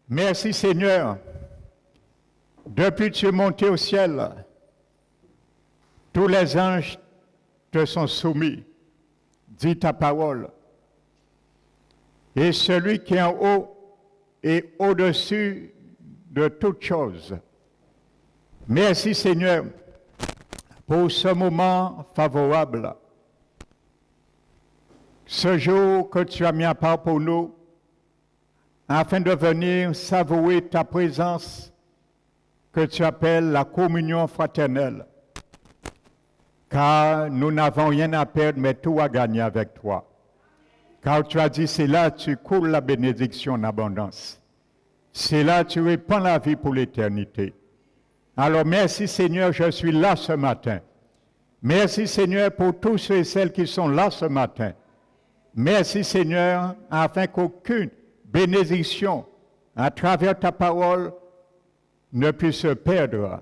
Merci Seigneur. Depuis que tu es monté au ciel, tous les anges te sont soumis. Dis ta parole. Et celui qui est en haut est au-dessus de toutes choses. Merci Seigneur pour ce moment favorable. Ce jour que tu as mis à part pour nous, afin de venir savourer ta présence que tu appelles la communion fraternelle. Car nous n'avons rien à perdre, mais tout à gagner avec toi. Car tu as dit, c'est là que tu coules la bénédiction en abondance. C'est là que tu répands la vie pour l'éternité. Alors merci Seigneur, je suis là ce matin. Merci Seigneur pour tous ceux et celles qui sont là ce matin. Merci Seigneur, afin qu'aucune bénédiction à travers ta parole ne puisse se perdre,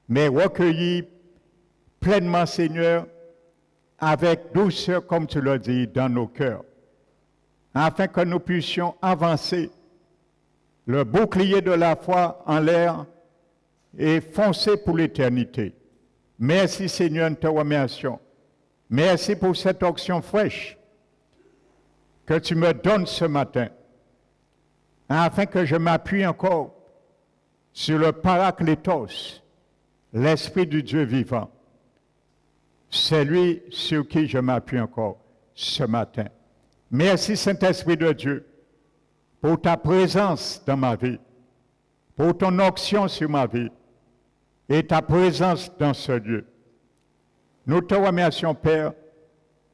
mais recueillie pleinement, Seigneur, avec douceur, comme tu l'as dit, dans nos cœurs, afin que nous puissions avancer, le bouclier de la foi en l'air et foncer pour l'éternité. Merci Seigneur, nous te remercions. Merci pour cette onction fraîche que tu me donnes ce matin, afin que je m'appuie encore sur le Paraclétos, l'Esprit du Dieu vivant. C'est lui sur qui je m'appuie encore ce matin. Merci Saint-Esprit de Dieu pour ta présence dans ma vie, pour ton onction sur ma vie et ta présence dans ce lieu. Nous te remercions, Père,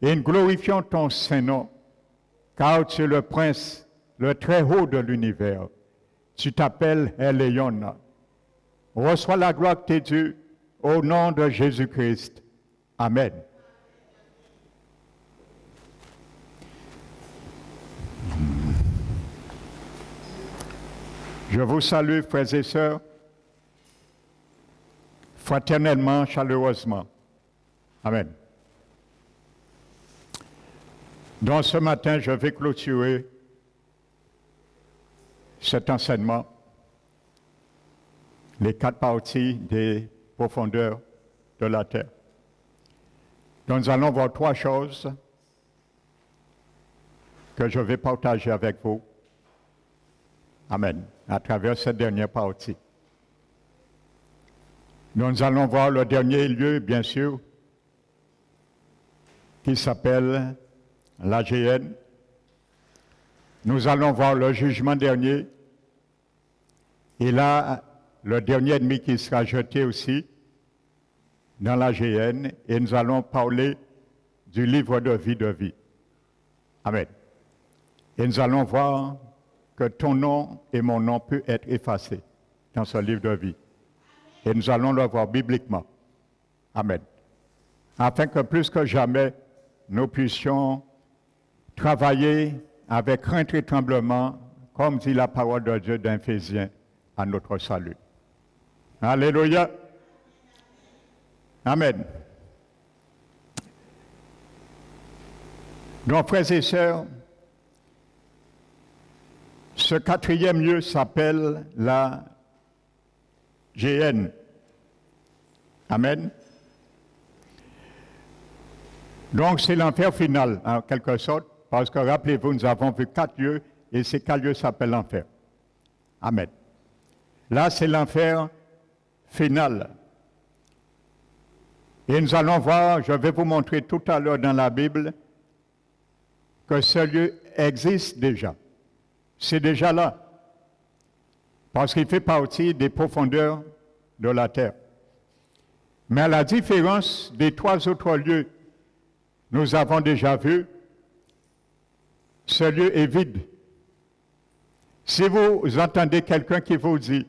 et nous glorifions ton Saint-Nom, car tu es le Prince, le Très-Haut de l'univers. Tu t'appelles Elion. Reçois la gloire que t'es due au nom de Jésus-Christ. Amen. Je vous salue, frères et sœurs, fraternellement, chaleureusement. Amen. Donc ce matin, je vais clôturer cet enseignement, les 4 parties des profondeurs de la terre. Donc nous allons voir 3 choses que je vais partager avec vous. Amen. À travers cette dernière partie. Donc nous allons voir le dernier lieu, bien sûr, qui s'appelle l'AGN. Nous allons voir le jugement dernier. Et là, le dernier ennemi qui sera jeté aussi dans l'AGN. Et nous allons parler du livre de vie. Amen. Et nous allons voir que ton nom et mon nom peuvent être effacés dans ce livre de vie. Et nous allons le voir bibliquement. Amen. Afin que plus que jamais, nous puissions travailler avec crainte et tremblement, comme dit la parole de Dieu dans Éphésiens, à notre salut. Alléluia. Amen. Donc, frères et sœurs, ce 4e lieu s'appelle la GN. Amen. Donc, c'est l'enfer final, en quelque sorte, parce que rappelez-vous, nous avons vu 4 lieux, et ces 4 lieux s'appellent l'enfer. Amen. Là, c'est l'enfer final. Et nous allons voir, je vais vous montrer tout à l'heure dans la Bible, que ce lieu existe déjà. C'est déjà là. Parce qu'il fait partie des profondeurs de la terre. Mais à la différence des 3 autres lieux, nous avons déjà vu, ce lieu est vide. Si vous entendez quelqu'un qui vous dit,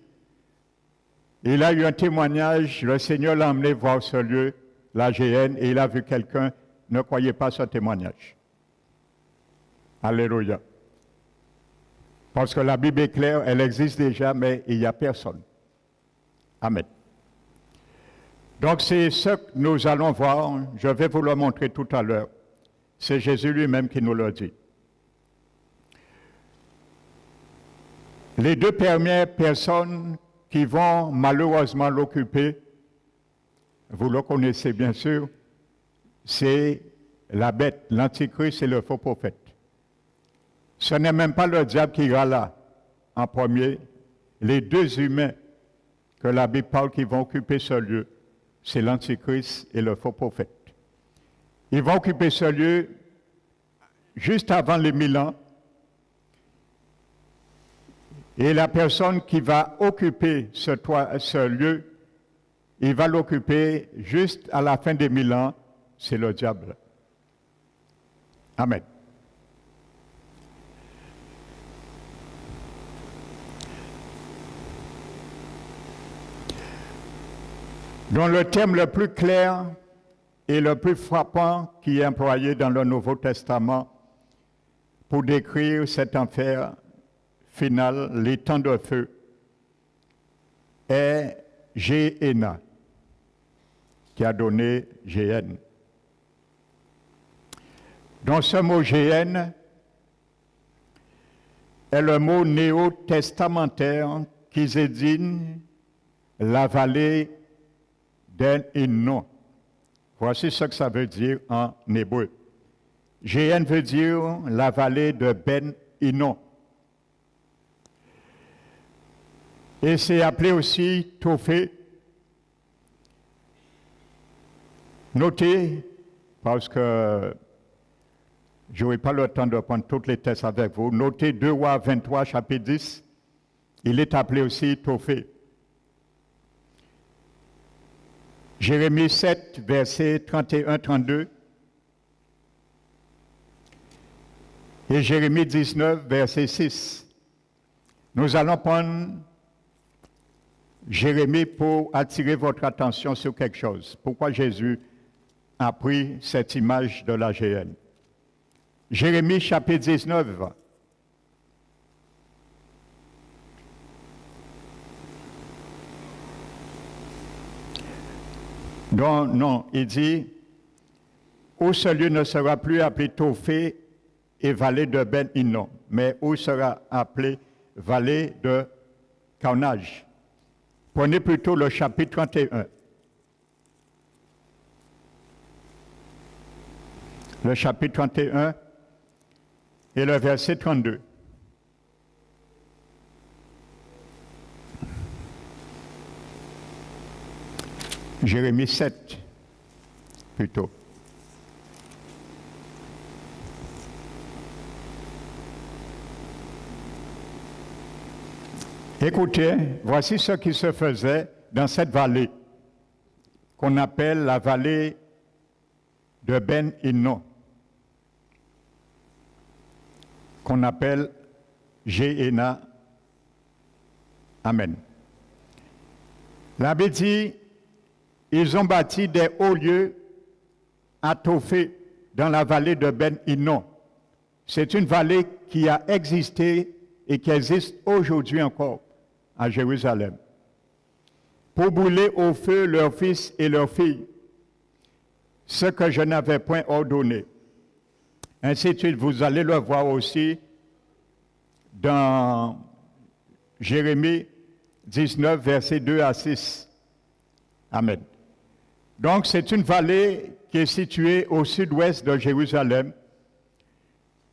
il a eu un témoignage, le Seigneur l'a emmené voir ce lieu, l'AGN, et il a vu quelqu'un, ne croyez pas ce témoignage. Alléluia. Parce que la Bible est claire, elle existe déjà, mais il n'y a personne. Amen. Donc c'est ce que nous allons voir, je vais vous le montrer tout à l'heure. C'est Jésus lui-même qui nous le dit. Les deux premières personnes qui vont malheureusement l'occuper, vous le connaissez bien sûr, c'est la bête, l'antichrist et le faux prophète. Ce n'est même pas le diable qui ira là en premier. Les deux humains que la Bible parle qui vont occuper ce lieu, c'est l'antichrist et le faux prophète. Ils vont occuper ce lieu juste avant les 1000 ans. Et la personne qui va occuper ce lieu, il va l'occuper juste à la fin des 1000 ans, c'est le diable. Amen. Donc le terme le plus clair et le plus frappant qui est employé dans le Nouveau Testament pour décrire cet enfer final, les temps de feu, est Géhéna, qui a donné Géhenne. Donc ce mot Géhenne est le mot néo-testamentaire qui désigne la vallée d'En Hinnom. Voici ce que ça veut dire en hébreu. Géhenne veut dire la vallée de Ben Hinnom. Et c'est appelé aussi Tophé. Notez, parce que je n'aurai pas le temps de prendre toutes les textes avec vous, notez 2 Rois 23, chapitre 10, il est appelé aussi Tophé. Jérémie 7, versets 31-32. Et Jérémie 19, verset 6. Nous allons prendre Jérémie pour attirer votre attention sur quelque chose. Pourquoi Jésus a pris cette image de la géhenne? Jérémie chapitre 19. Non, il dit, où ce lieu ne sera plus appelé Tophé et vallée de Ben Hinnom, mais où sera appelé vallée de Carnage. Prenez plutôt le chapitre 31. Le chapitre 31 et le verset 32. Jérémie 7, plutôt. Écoutez, voici ce qui se faisait dans cette vallée, qu'on appelle la vallée de Ben Hinnom, qu'on appelle Géhéna. Amen. La Bible dit, ils ont bâti des hauts lieux à Tophé dans la vallée de Ben Hinnom. C'est une vallée qui a existé et qui existe aujourd'hui encore à Jérusalem, pour brûler au feu leurs fils et leurs filles, ce que je n'avais point ordonné. Ainsi de suite, vous allez le voir aussi dans Jérémie 19, versets 2 à 6. Amen. Donc, c'est une vallée qui est située au sud-ouest de Jérusalem.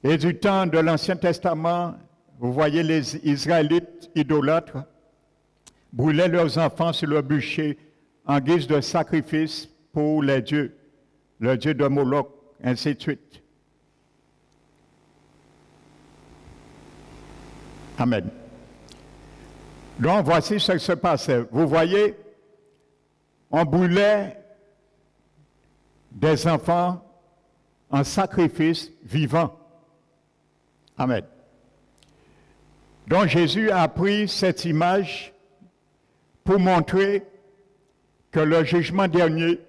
Et du temps de l'Ancien Testament, vous voyez les Israélites idolâtres brûlaient leurs enfants sur le bûcher en guise de sacrifice pour les dieux, le dieu de Moloch, ainsi de suite. Amen. Donc, voici ce qui se passait. Vous voyez, on brûlait des enfants en sacrifice vivant. Amen. Donc, Jésus a pris cette image pour montrer que le jugement dernier,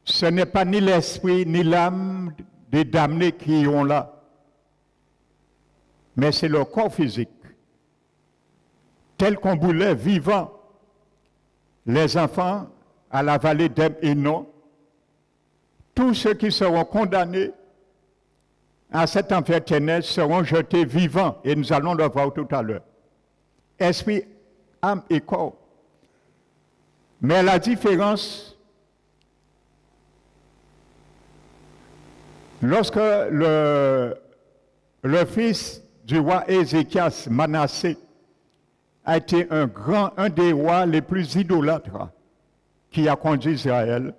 ce n'est pas ni l'esprit ni l'âme des damnés qui iront là, mais c'est le corps physique, tel qu'on brûlait vivant les enfants à la vallée d'En Hinnom. Tous ceux qui seront condamnés à cet enfer éternel seront jetés vivants, et nous allons le voir tout à l'heure. esprit, âme et corps. Mais la différence, lorsque le fils du roi Ézéchias, Manassé, a été un des rois les plus idolâtres qui a conduit Israël,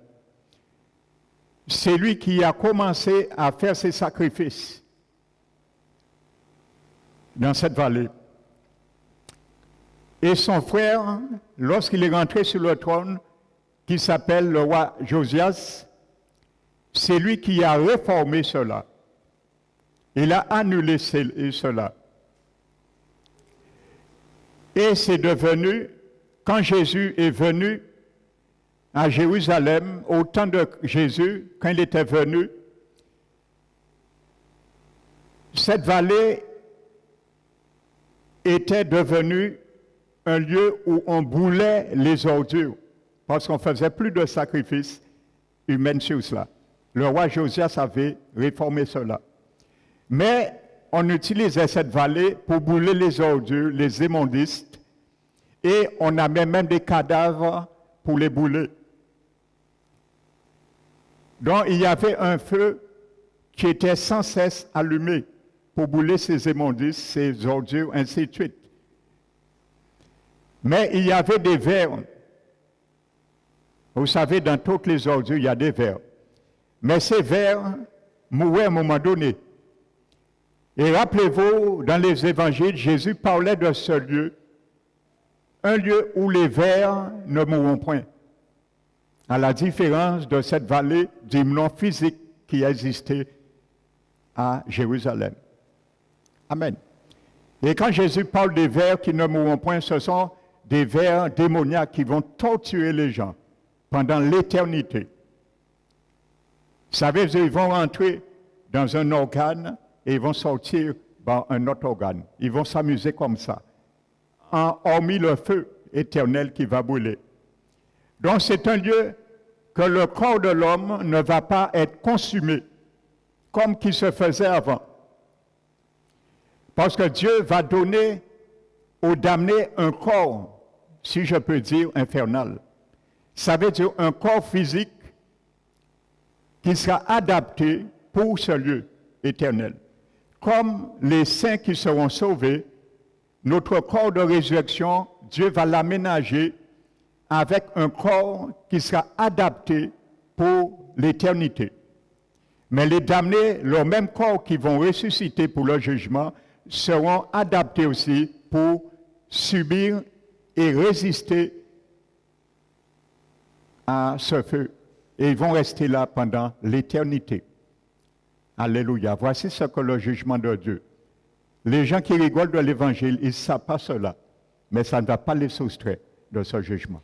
c'est lui qui a commencé à faire ses sacrifices dans cette vallée. Et son frère, lorsqu'il est rentré sur le trône, qui s'appelle le roi Josias, c'est lui qui a réformé cela. Il a annulé cela. Et c'est devenu, quand Jésus est venu à Jérusalem, au temps de Jésus, quand il était venu, cette vallée était devenue un lieu où on brûlait les ordures, parce qu'on ne faisait plus de sacrifices humains sur cela. Le roi Josias avait réformé cela. Mais on utilisait cette vallée pour brûler les ordures, les immondices, et on avait même des cadavres pour les brûler. Donc il y avait un feu qui était sans cesse allumé pour brûler ces immondices, ces ordures, ainsi de suite. Mais il y avait des vers. Vous savez, dans toutes les ordures, il y a des vers. Mais ces vers mouraient à un moment donné. Et rappelez-vous, dans les évangiles, Jésus parlait de ce lieu, un lieu où les vers ne mourront point, à la différence de cette vallée d'Hymnon physique qui existait à Jérusalem. Amen. Et quand Jésus parle des vers qui ne mourront point, ce sont des vers démoniaques qui vont torturer les gens pendant l'éternité. Vous savez, ils vont rentrer dans un organe et ils vont sortir dans un autre organe. Ils vont s'amuser comme ça, hormis le feu éternel qui va brûler. Donc c'est un lieu que le corps de l'homme ne va pas être consumé comme qui se faisait avant. Parce que Dieu va donner aux damnés un corps, si je peux dire, infernal. Ça veut dire un corps physique qui sera adapté pour ce lieu éternel. Comme les saints qui seront sauvés, notre corps de résurrection, Dieu va l'aménager avec un corps qui sera adapté pour l'éternité. Mais les damnés, leur même corps qui vont ressusciter pour le jugement, seront adaptés aussi pour subir et résister à ce feu. Et ils vont rester là pendant l'éternité. Alléluia. Voici ce que le jugement de Dieu. Les gens qui rigolent de l'Évangile, ils ne savent pas cela. Mais ça ne va pas les soustraire de ce jugement.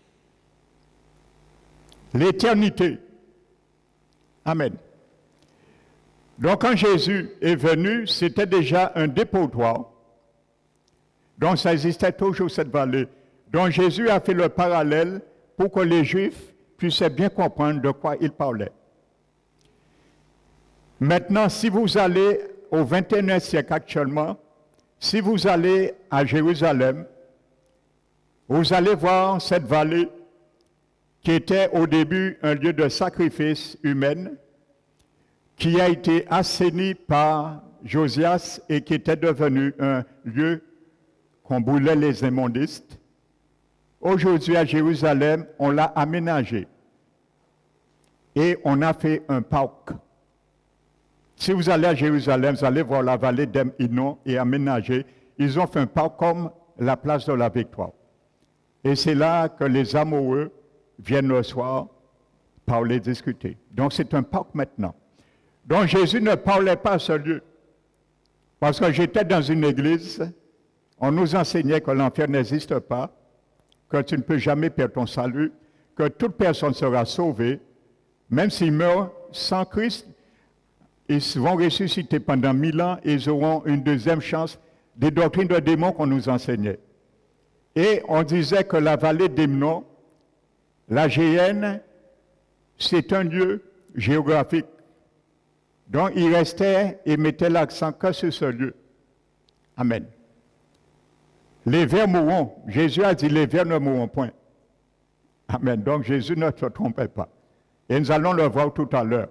L'éternité. Amen. Donc quand Jésus est venu, c'était déjà un dépotoir. Donc ça existait toujours cette vallée. Donc Jésus a fait le parallèle pour que les Juifs puissent bien comprendre de quoi il parlait. Maintenant, si vous allez au XXIe siècle actuellement, si vous allez à Jérusalem, vous allez voir cette vallée qui était au début un lieu de sacrifice humain, qui a été assaini par Josias et qui était devenu un lieu qu'on brûlait les immondices. Aujourd'hui à Jérusalem, on l'a aménagé et on a fait un parc. Si vous allez à Jérusalem, vous allez voir la vallée d'Hinnom et aménagée. Ils ont fait un parc comme la place de la Victoire. Et c'est là que les amoureux viennent le soir parler, discuter. Donc c'est un parc maintenant. Donc Jésus ne parlait pas à ce lieu. Parce que j'étais dans une église, on nous enseignait que l'enfer n'existe pas, que tu ne peux jamais perdre ton salut, que toute personne sera sauvée, même s'ils meurent sans Christ, ils vont ressusciter pendant 1000 ans et ils auront une deuxième chance, des doctrines de démons qu'on nous enseignait. Et on disait que la vallée d'Hinnom, la Géhenne, c'est un lieu géographique. Donc il restait et mettait l'accent que sur ce lieu. Amen. Les vers mourront. Jésus a dit, les vers ne mourront point. Amen. Donc Jésus ne se trompait pas. Et nous allons le voir tout à l'heure.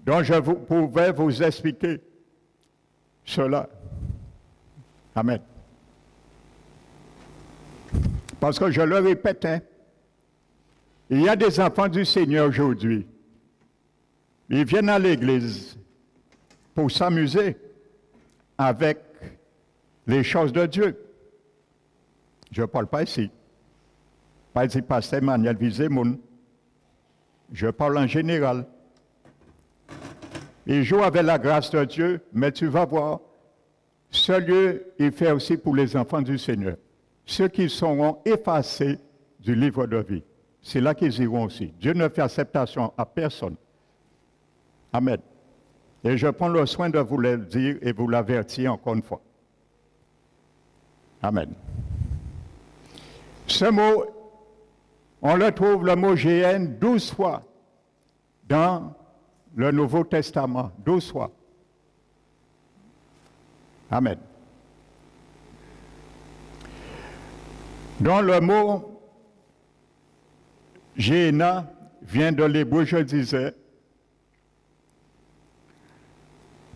Donc je pouvais vous expliquer cela. Amen. Parce que je le répète, hein, il y a des enfants du Seigneur aujourd'hui. Ils viennent à l'église pour s'amuser avec les choses de Dieu. Je ne parle pas ici. Pas ici, pasteur Manuel Vizémoun. Je parle en général. Ils jouent avec la grâce de Dieu, mais tu vas voir, ce lieu est fait aussi pour les enfants du Seigneur. Ceux qui seront effacés du livre de vie. C'est là qu'ils iront aussi. Dieu ne fait acceptation à personne. Amen. Et je prends le soin de vous le dire et vous l'avertir encore une fois. Amen. Ce mot, on le trouve, le mot GN, 12 fois dans le Nouveau Testament. 12 fois. Amen. Donc le mot Géna vient de l'hébreu, je disais,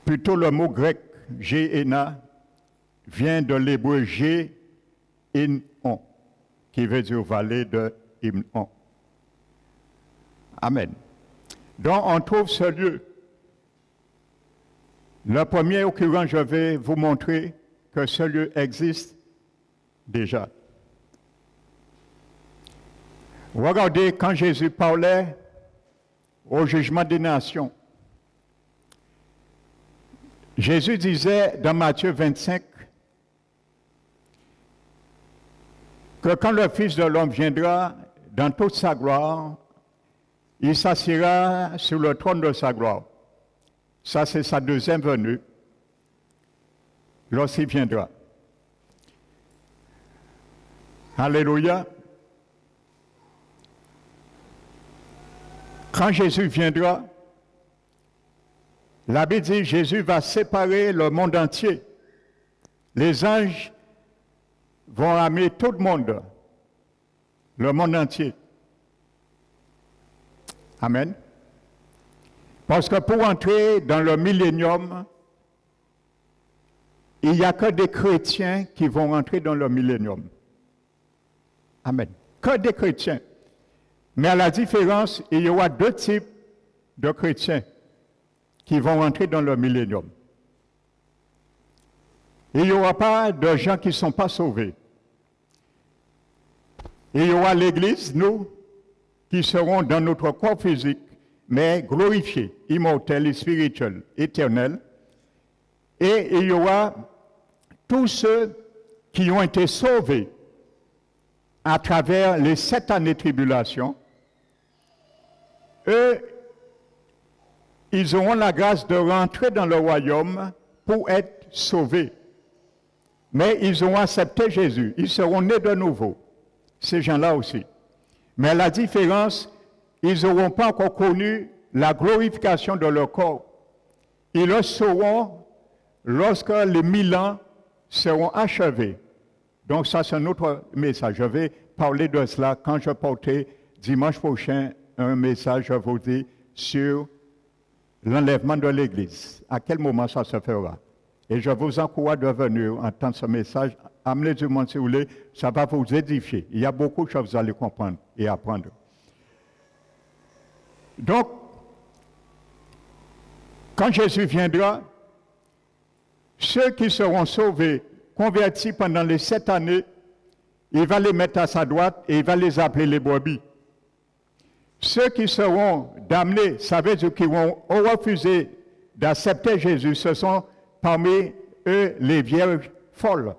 plutôt le mot grec Géna vient de l'hébreu Gé-in-on, qui veut dire vallée de Himon. Amen. Donc on trouve ce lieu. Le premier occurrence, je vais vous montrer que ce lieu existe déjà. Regardez, quand Jésus parlait au jugement des nations, Jésus disait dans Matthieu 25 que quand le Fils de l'homme viendra dans toute sa gloire, il s'assiera sur le trône de sa gloire. Ça, c'est sa deuxième venue, lorsqu'il viendra. Alléluia. Quand Jésus viendra, la Bible dit que Jésus va séparer le monde entier. Les anges vont amener tout le monde entier. Amen. Parce que pour entrer dans le millénium, il n'y a que des chrétiens qui vont entrer dans le millénium. Amen. Que des chrétiens. Mais à la différence, il y aura deux types de chrétiens qui vont entrer dans le millénium. Il n'y aura pas de gens qui ne sont pas sauvés. Il y aura l'Église, nous, qui serons dans notre corps physique, mais glorifiés, immortels et spirituels, éternels. Et il y aura tous ceux qui ont été sauvés à travers les 7 années de tribulation. Eux, ils auront la grâce de rentrer dans le royaume pour être sauvés. Mais ils auront accepté Jésus. Ils seront nés de nouveau. Ces gens-là aussi. Mais la différence, ils n'auront pas encore connu la glorification de leur corps. Ils le sauront lorsque les 1000 ans seront achevés. Donc ça, c'est un autre message. Je vais parler de cela quand je porterai dimanche prochain un message, je vous dis, sur l'enlèvement de l'Église. À quel moment ça se fera? Et je vous encourage de venir entendre ce message. Amenez du monde si vous voulez, ça va vous édifier. Il y a beaucoup de choses que vous allez comprendre et apprendre. Donc, quand Jésus viendra, ceux qui seront sauvés, convertis pendant les 7 années, il va les mettre à sa droite et il va les appeler les brebis. Ceux qui seront damnés, ça veut dire qu'ils vont refuser d'accepter Jésus, ce sont parmi eux les vierges folles.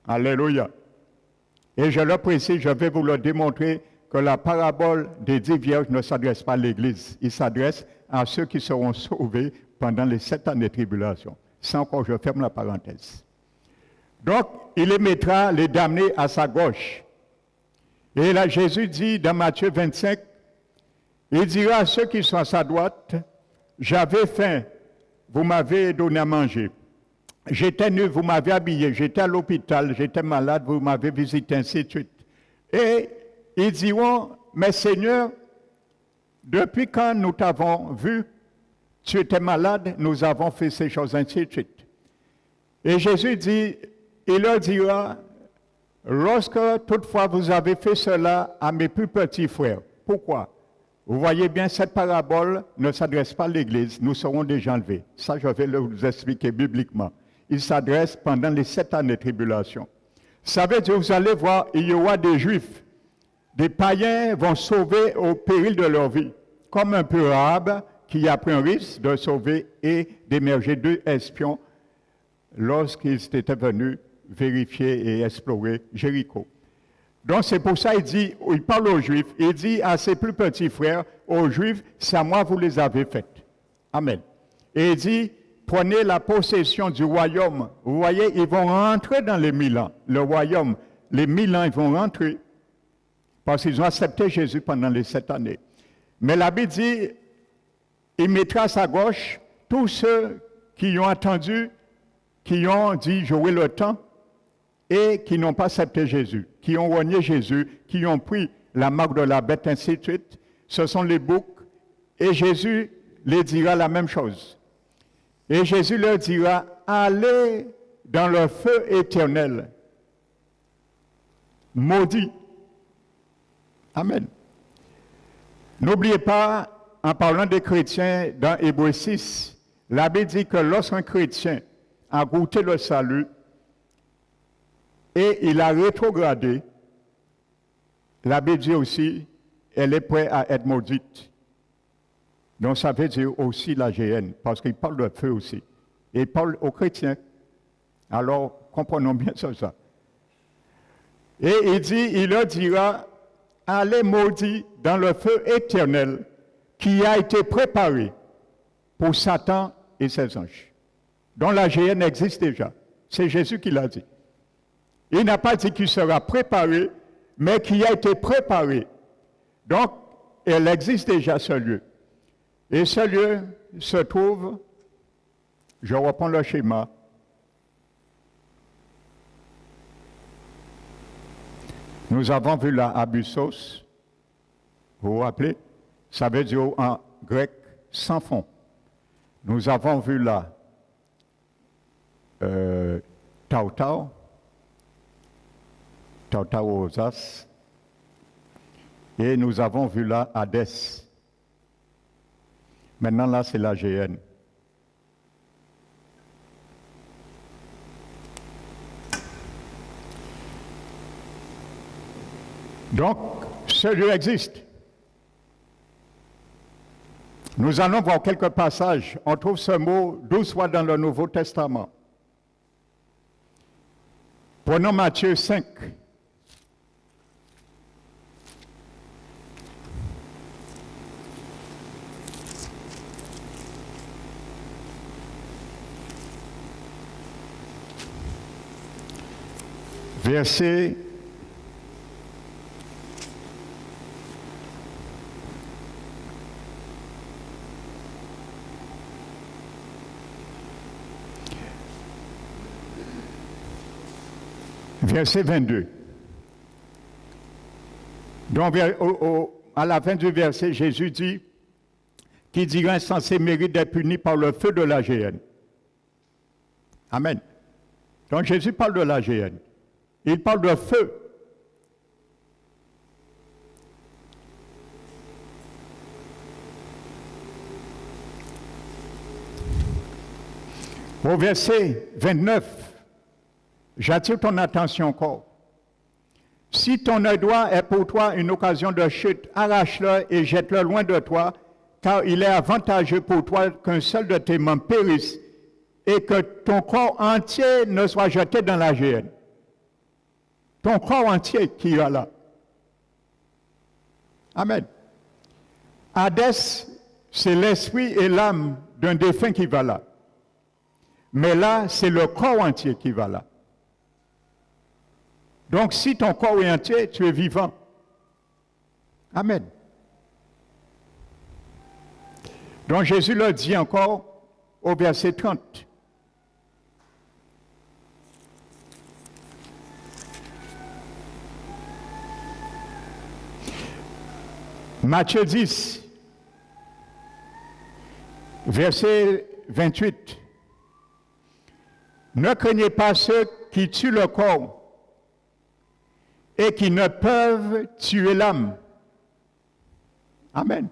Alléluia. Et je le précise, je vais vous le démontrer, que la parabole des 10 vierges ne s'adresse pas à l'Église. Il s'adresse à ceux qui seront sauvés pendant les 7 années de tribulation. Sans encore, je ferme la parenthèse. Donc, il les mettra, les damnés, à sa gauche. Et là, Jésus dit dans Matthieu 25, il dira à ceux qui sont à sa droite, j'avais faim, vous m'avez donné à manger. j'étais nu, vous m'avez habillé, j'étais à l'hôpital, j'étais malade, vous m'avez visité, ainsi de suite. Et ils diront, mais Seigneur, depuis quand nous t'avons vu, tu étais malade, nous avons fait ces choses, ainsi de suite. Et Jésus dit, il leur dira, lorsque toutefois vous avez fait cela à mes plus petits frères, pourquoi? Vous voyez bien, cette parabole ne s'adresse pas à l'Église, nous serons déjà enlevés. Ça, je vais vous expliquer bibliquement. Il s'adresse pendant les 7 années de tribulation. Ça veut dire, vous allez voir, il y aura des Juifs, des païens vont sauver au péril de leur vie, comme un peu Rahab qui a pris un risque de sauver et d'émerger 2 espions lorsqu'ils étaient venus vérifier et explorer Jéricho. Donc c'est pour ça il parle aux Juifs, il dit à ses plus petits frères, aux Juifs, c'est à moi vous les avez faites. Amen. Et il dit, prenez la possession du royaume. Vous voyez, ils vont rentrer dans les 1000 ans. Le royaume, les 1000 ans, ils vont rentrer parce qu'ils ont accepté Jésus pendant les 7 années. Mais la Bible dit, il mettra à sa gauche tous ceux qui ont attendu, qui ont dit jouer le temps et qui n'ont pas accepté Jésus, qui ont renié Jésus, qui ont pris la marque de la bête, ainsi de suite. Ce sont les boucs. Et Jésus les dira la même chose. Et Jésus leur dira, allez dans le feu éternel, maudit. Amen. N'oubliez pas, en parlant des chrétiens dans Hébreux 6, la Bible dit que lorsqu'un chrétien a goûté le salut et il a rétrogradé, la Bible dit aussi, elle est prête à être maudite. Donc ça veut dire aussi la géhenne, parce qu'il parle de feu aussi. Et il parle aux chrétiens. Alors, comprenons bien ça. Et il dit, il leur dira, allez maudits dans le feu éternel qui a été préparé pour Satan et ses anges. Donc la géhenne existe déjà. C'est Jésus qui l'a dit. Il n'a pas dit qu'il sera préparé, mais qui a été préparé. Donc, elle existe déjà, ce lieu. Et ce lieu se trouve, je reprends le schéma, nous avons vu là Abyssos, vous vous rappelez, ça veut dire en grec sans fond. Nous avons vu là Tautau aux As, et nous avons vu là Hadès. Maintenant, là, c'est la géhenne. Donc, ce lieu existe. Nous allons voir quelques passages. On trouve ce mot 12 fois dans le Nouveau Testament. Prenons Matthieu 5. Verset 22. Donc, à la fin du verset, Jésus dit qui dira insensé mérite d'être puni par le feu de la géhenne. Amen. Donc, Jésus parle de la géhenne. Il parle de feu. Au verset 29, j'attire ton attention encore. Si ton œil droit est pour toi une occasion de chute, arrache-le et jette-le loin de toi, car il est avantageux pour toi qu'un seul de tes membres périsse et que ton corps entier ne soit jeté dans la géhenne. Ton corps entier qui est là. Amen. Hadès, c'est l'esprit et l'âme d'un défunt qui va là. Mais là, c'est le corps entier qui va là. Donc, si ton corps est entier, tu es vivant. Amen. Donc, Jésus leur dit encore au verset 30. Matthieu 10, verset 28. Ne craignez pas ceux qui tuent le corps et qui ne peuvent tuer l'âme. Amen.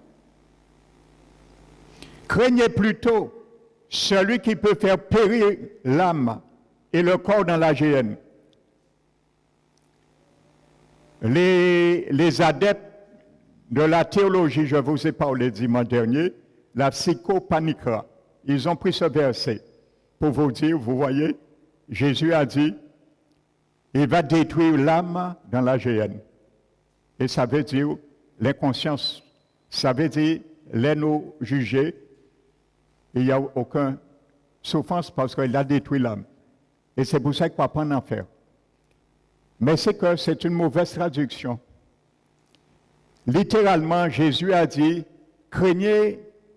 Craignez plutôt celui qui peut faire périr l'âme et le corps dans la géhenne. Les adeptes de la théologie, je vous ai parlé dimanche dernier, la psychopaniquera. Ils ont pris ce verset pour vous dire, vous voyez, Jésus a dit, il va détruire l'âme dans la géhenne. Et ça veut dire l'inconscience. Ça veut dire les nous juger. Il n'y a aucune souffrance parce qu'il a détruit l'âme. Et c'est pour ça qu'il ne va pas en enfer. Mais c'est que c'est une mauvaise traduction. Littéralement, Jésus a dit,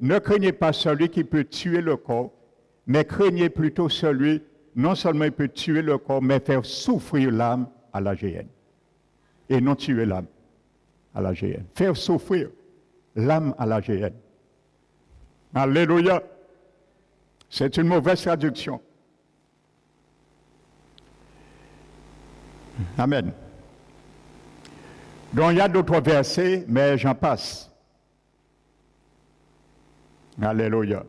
ne craignez pas celui qui peut tuer le corps, mais craignez plutôt celui, non seulement il peut tuer le corps, mais faire souffrir l'âme à la géhenne. Et non tuer l'âme à la géhenne. Faire souffrir l'âme à la géhenne. Alléluia. C'est une mauvaise traduction. Amen. Donc il y a d'autres versets, mais j'en passe. Alléluia.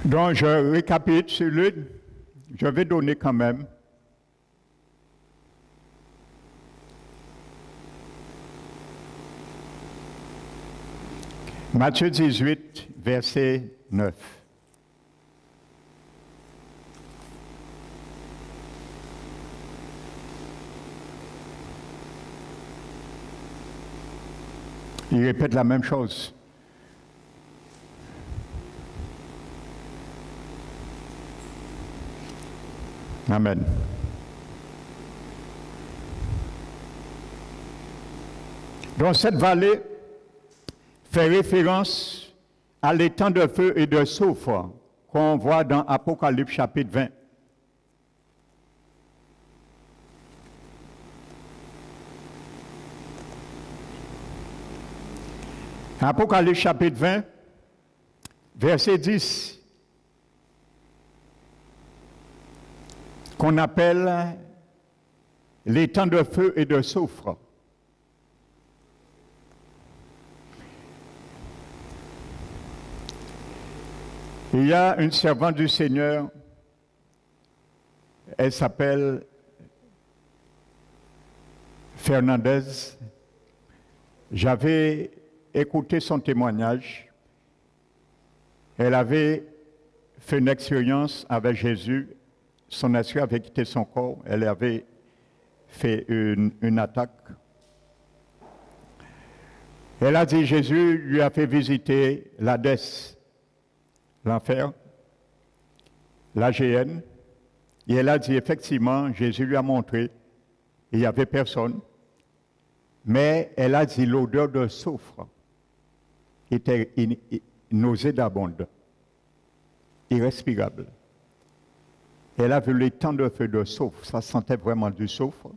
Donc je récapitule, je vais donner quand même. Matthieu 18, verset 9. Il répète la même chose. Amen. Donc cette vallée fait référence à l'étang de feu et de soufre qu'on voit dans Apocalypse chapitre 20. Apocalypse chapitre 20, verset 10, qu'on appelle l'étang de feu et de soufre. Il y a une servante du Seigneur, elle s'appelle Fernandez. J'avais écouté son témoignage. Elle avait fait une expérience avec Jésus. Son esprit avait quitté son corps. Elle avait fait une attaque. Elle a dit Jésus lui a fait visiter l'Hadès, l'enfer, la géhenne, et elle a dit effectivement, Jésus lui a montré, il n'y avait personne, mais elle a dit l'odeur de soufre était nauséabonde, irrespirable. Elle a vu les temps de feu de soufre, ça sentait vraiment du soufre.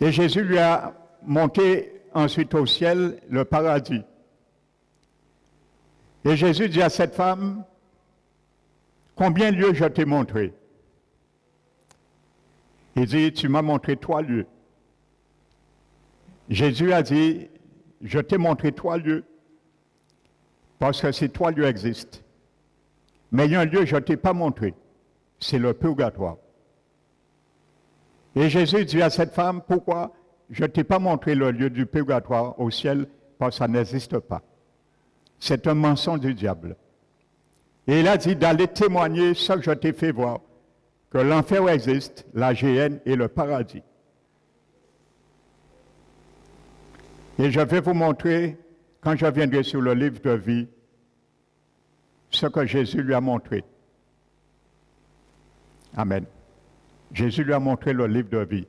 Et Jésus lui a monté ensuite au ciel le paradis. Et Jésus dit à cette femme, combien de lieux je t'ai montré? Il dit, tu m'as montré 3 lieux. Jésus a dit, je t'ai montré 3 lieux, parce que ces 3 lieux existent. Mais il y a un lieu que je ne t'ai pas montré, c'est le purgatoire. Et Jésus dit à cette femme, pourquoi je ne t'ai pas montré le lieu du purgatoire au ciel, parce que ça n'existe pas. C'est un mensonge du diable. Et il a dit d'aller témoigner ce que je t'ai fait voir, que l'enfer existe, la géhenne et le paradis. Et je vais vous montrer, quand je viendrai sur le livre de vie, ce que Jésus lui a montré. Amen. Jésus lui a montré le livre de vie.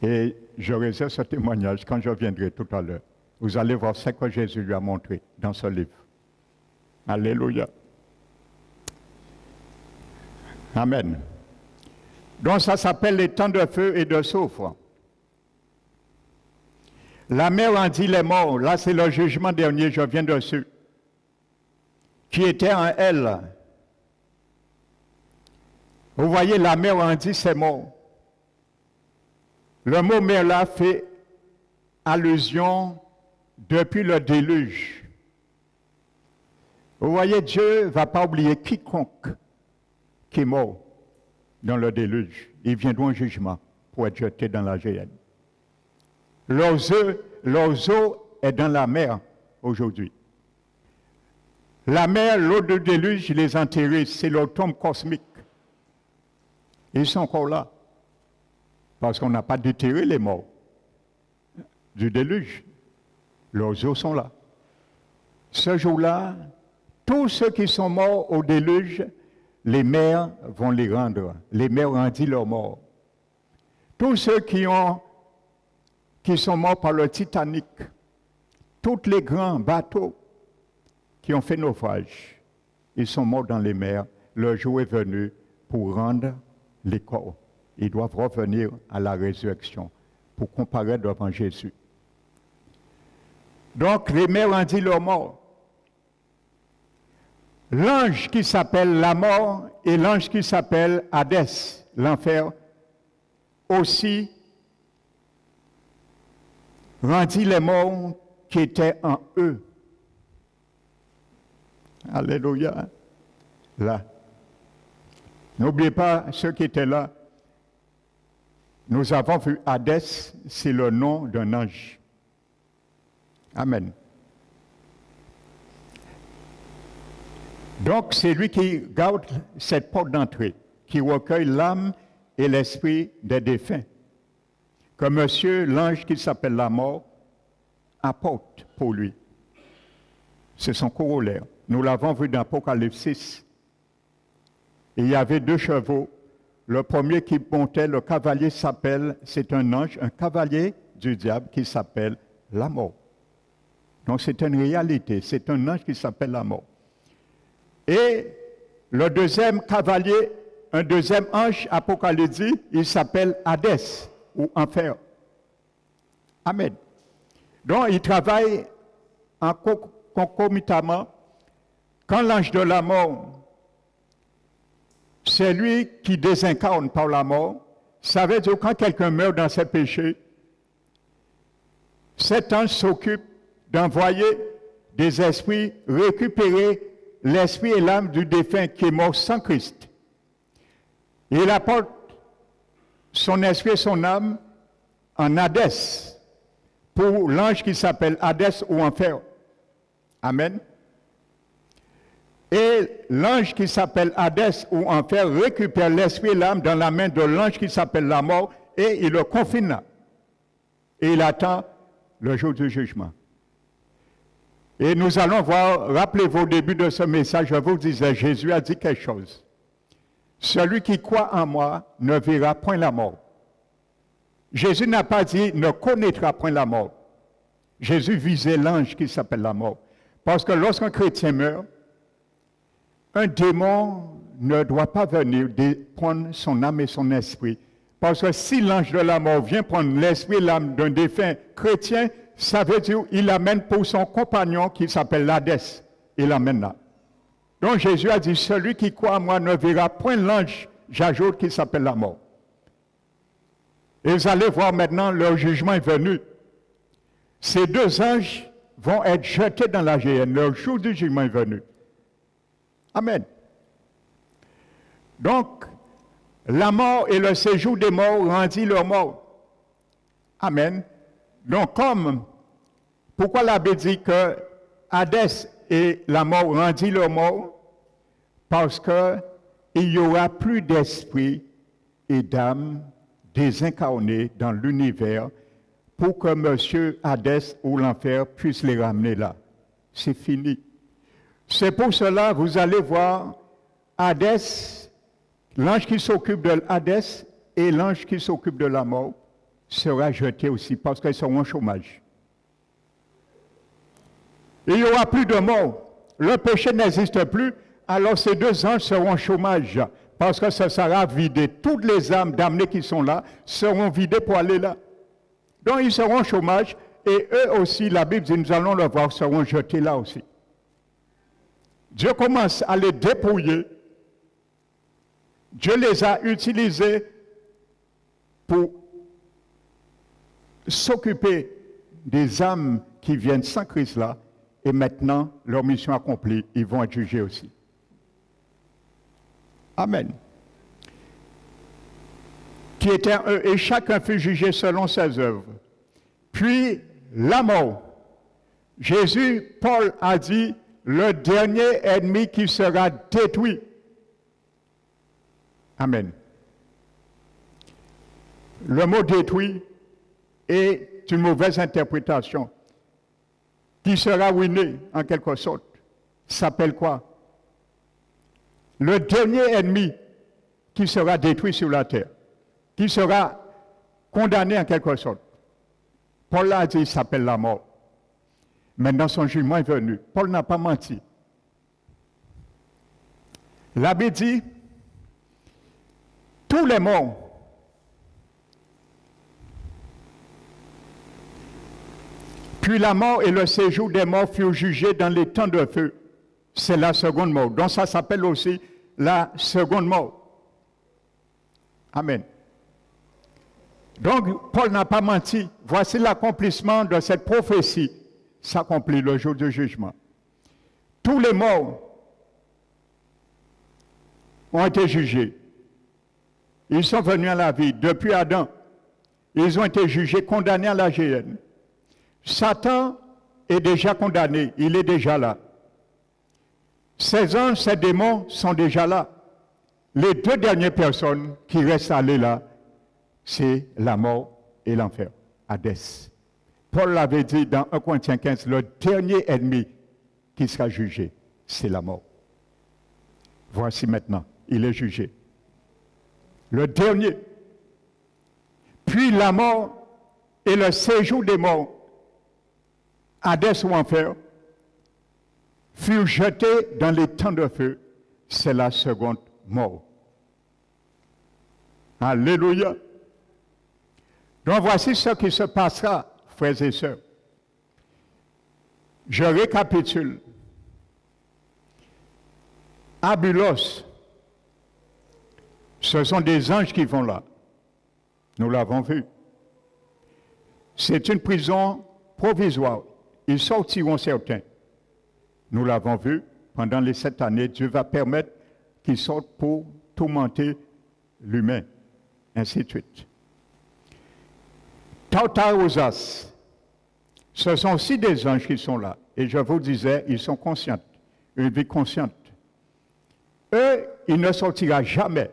Et je réserve ce témoignage quand je viendrai tout à l'heure. Vous allez voir ce que Jésus lui a montré dans ce livre. Alléluia. Amen. Donc ça s'appelle les temps de feu et de soufre. La mer rendit les morts. Là, c'est le jugement dernier, je viens dessus. Qui était en elle. Vous voyez, la mer rendit ses morts. Le mot mer là fait allusion depuis le déluge. Vous voyez, Dieu ne va pas oublier quiconque qui est mort dans le déluge. Ils viendront en jugement pour être jetés dans la géhenne. Leurs eaux est dans la mer aujourd'hui. La mer, l'eau du déluge, les enterrés, c'est leur tombe cosmique. Ils sont encore là. Parce qu'on n'a pas déterré les morts du déluge. Leurs eaux sont là. Ce jour-là, tous ceux qui sont morts au déluge, les mers vont les rendre. Les mers rendent leurs morts. Tous ceux qui sont morts par le Titanic, tous les grands bateaux qui ont fait naufrage, ils sont morts dans les mers. Le jour est venu pour rendre les corps. Ils doivent revenir à la résurrection pour comparaître devant Jésus. Donc, les mers rendent leurs morts. L'ange qui s'appelle la mort et l'ange qui s'appelle Hadès, l'enfer, aussi rendit les morts qui étaient en eux. Alléluia. Là. N'oubliez pas ceux qui étaient là. Nous avons vu Hadès, c'est le nom d'un ange. Amen. Donc, c'est lui qui garde cette porte d'entrée, qui recueille l'âme et l'esprit des défunts, que monsieur, l'ange qui s'appelle la mort, apporte pour lui. C'est son corollaire. Nous l'avons vu dans Apocalypse 6. Il y avait 2 chevaux. Le premier qui montait, le cavalier c'est un ange, un cavalier du diable qui s'appelle la mort. Donc c'est une réalité, c'est un ange qui s'appelle la mort. Et le deuxième cavalier, un deuxième ange, Apocalypse dit, il s'appelle Hadès, ou enfer. Amen. Donc il travaille en concomitamment. Quand l'ange de la mort, c'est lui qui désincarne par la mort, ça veut dire que quand quelqu'un meurt dans ses péchés, cet ange s'occupe d'envoyer des esprits récupérer l'esprit et l'âme du défunt qui est mort sans Christ. Et il apporte son esprit et son âme en Hadès, pour l'ange qui s'appelle Hadès ou enfer. Amen. Et l'ange qui s'appelle Hadès ou enfer récupère l'esprit et l'âme dans la main de l'ange qui s'appelle la mort et il le confine là. Et il attend le jour du jugement. Et nous allons voir, rappelez-vous au début de ce message, je vous disais, Jésus a dit quelque chose. Celui qui croit en moi ne verra point la mort. Jésus n'a pas dit ne connaîtra point la mort. Jésus visait l'ange qui s'appelle la mort. Parce que lorsqu'un chrétien meurt, un démon ne doit pas venir prendre son âme et son esprit. Parce que si l'ange de la mort vient prendre l'esprit et l'âme d'un défunt chrétien, ça veut dire qu'il l'amène pour son compagnon qui s'appelle Hadès. Il l'amène là. Donc Jésus a dit, celui qui croit en moi ne verra point l'ange, j'ajoute, qui s'appelle la mort. Et vous allez voir maintenant, leur jugement est venu. Ces 2 anges vont être jetés dans la géhenne. Leur jour du jugement est venu. Amen. Donc, la mort et le séjour des morts rendit leur mort. Amen. Donc, pourquoi l'abbé dit que Hadès et la mort rendit leur mort? Parce qu'il n'y aura plus d'esprit et d'âme désincarnés dans l'univers pour que monsieur Hadès ou l'enfer puisse les ramener là. C'est fini. C'est pour cela, vous allez voir Hadès, l'ange qui s'occupe de Hadès et l'ange qui s'occupe de la mort sera jeté aussi parce qu'ils seront au chômage. Il n'y aura plus de mort. Le péché n'existe plus. Alors ces deux anges seront au chômage parce que ça sera vidé. Toutes les âmes damnées qui sont là seront vidées pour aller là. Donc ils seront au chômage et eux aussi, la Bible dit, nous allons le voir, seront jetés là aussi. Dieu commence à les dépouiller. Dieu les a utilisés pour s'occuper des âmes qui viennent sans Christ là. Et maintenant, leur mission accomplie, ils vont être jugés aussi. Amen. Qui étaient eux, et chacun fut jugé selon ses œuvres. Puis la mort. Jésus, Paul a dit, le dernier ennemi qui sera détruit. Amen. Le mot détruit est une mauvaise interprétation. Qui sera ruiné, en quelque sorte, s'appelle quoi? Le dernier ennemi qui sera détruit sur la terre, qui sera condamné en quelque sorte. Paul l'a dit, il s'appelle la mort. Maintenant, son jugement est venu. Paul n'a pas menti. L'abbé dit, tous les morts, puis la mort et le séjour des morts furent jugés dans les temps de feu. C'est la seconde mort. Donc ça s'appelle aussi la seconde mort. Amen. Donc Paul n'a pas menti. Voici l'accomplissement de cette prophétie s'accomplit le jour du jugement. Tous les morts ont été jugés. Ils sont venus à la vie depuis Adam. Ils ont été jugés, condamnés à la géhenne. Satan est déjà condamné, il est déjà là. Ces anges, ces démons sont déjà là. Les deux dernières personnes qui restent allées là, c'est la mort et l'enfer, Hadès. Paul l'avait dit dans 1 Corinthiens 15, le dernier ennemi qui sera jugé, c'est la mort. Voici maintenant, il est jugé. Le dernier. Puis la mort et le séjour des morts, Hadès ou enfer, furent jetés dans les temps de feu. C'est la seconde mort. Alléluia. Donc voici ce qui se passera, frères et sœurs. Je récapitule. Abulos, ce sont des anges qui vont là. Nous l'avons vu. C'est une prison provisoire. Ils sortiront certains. Nous l'avons vu, pendant les 7 années, Dieu va permettre qu'ils sortent pour tourmenter l'humain, ainsi de suite. Tautaosas, ce sont aussi des anges qui sont là. Et je vous disais, ils sont conscients, une vie consciente. Eux, ils ne sortiront jamais.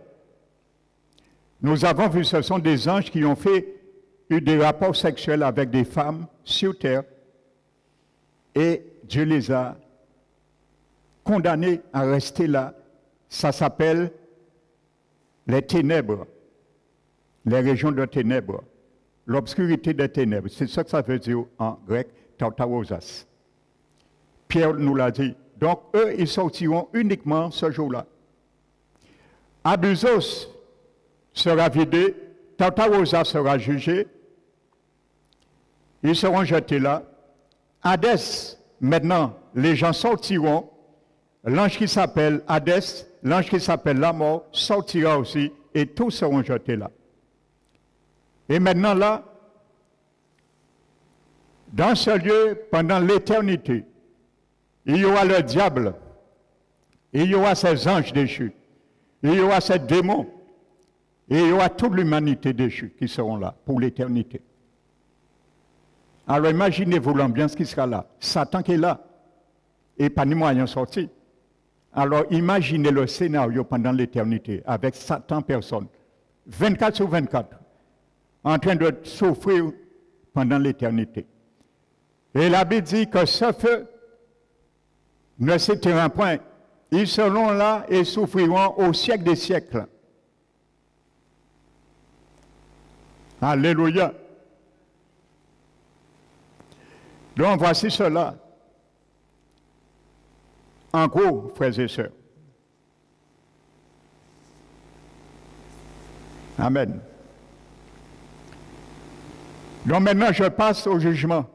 Nous avons vu, ce sont des anges qui ont eu des rapports sexuels avec des femmes sur terre. Et Dieu les a condamnés à rester là. Ça s'appelle les ténèbres, les régions de ténèbres, l'obscurité des ténèbres. C'est ça que ça veut dire en grec, tautaosas. Pierre nous l'a dit. Donc, eux, ils sortiront uniquement ce jour-là. Abusos sera vidé, tautaosas sera jugé, ils seront jetés là. Hadès, maintenant, les gens sortiront. L'ange qui s'appelle Hadès, l'ange qui s'appelle la mort, sortira aussi et tous seront jetés là. Et maintenant là, dans ce lieu, pendant l'éternité, il y aura le diable, il y aura ces anges déchus, il y aura ces démons, et il y aura toute l'humanité déchue qui seront là pour l'éternité. Alors imaginez-vous l'ambiance qui sera là. Satan qui est là. Et pas ni moyen sorti. Alors imaginez le scénario pendant l'éternité avec Satan personne. 24 sur 24. En train de souffrir pendant l'éternité. Et la Bible dit que ce feu ne s'éteindra point. Ils seront là et souffriront au siècle des siècles. Alléluia. Donc voici cela. En gros, frères et sœurs. Amen. Donc maintenant, je passe au jugement.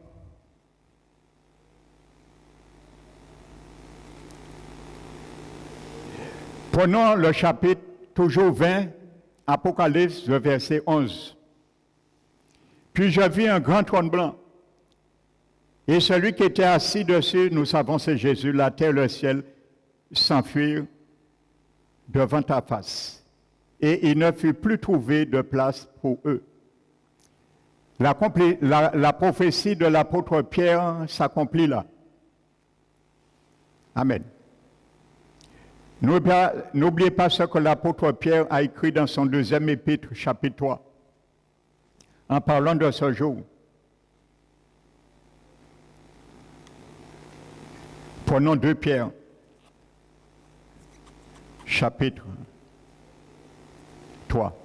Prenons le chapitre toujours 20, Apocalypse, le verset 11. Puis je vis un grand trône blanc. Et celui qui était assis dessus, nous savons, c'est Jésus, la terre et le ciel s'enfuirent devant ta face. Et il ne fut plus trouvé de place pour eux. La prophétie de l'apôtre Pierre s'accomplit là. Amen. N'oubliez pas ce que l'apôtre Pierre a écrit dans son deuxième épître, chapitre 3, en parlant de ce jour. Prenons 2 Pierre, chapitre 3,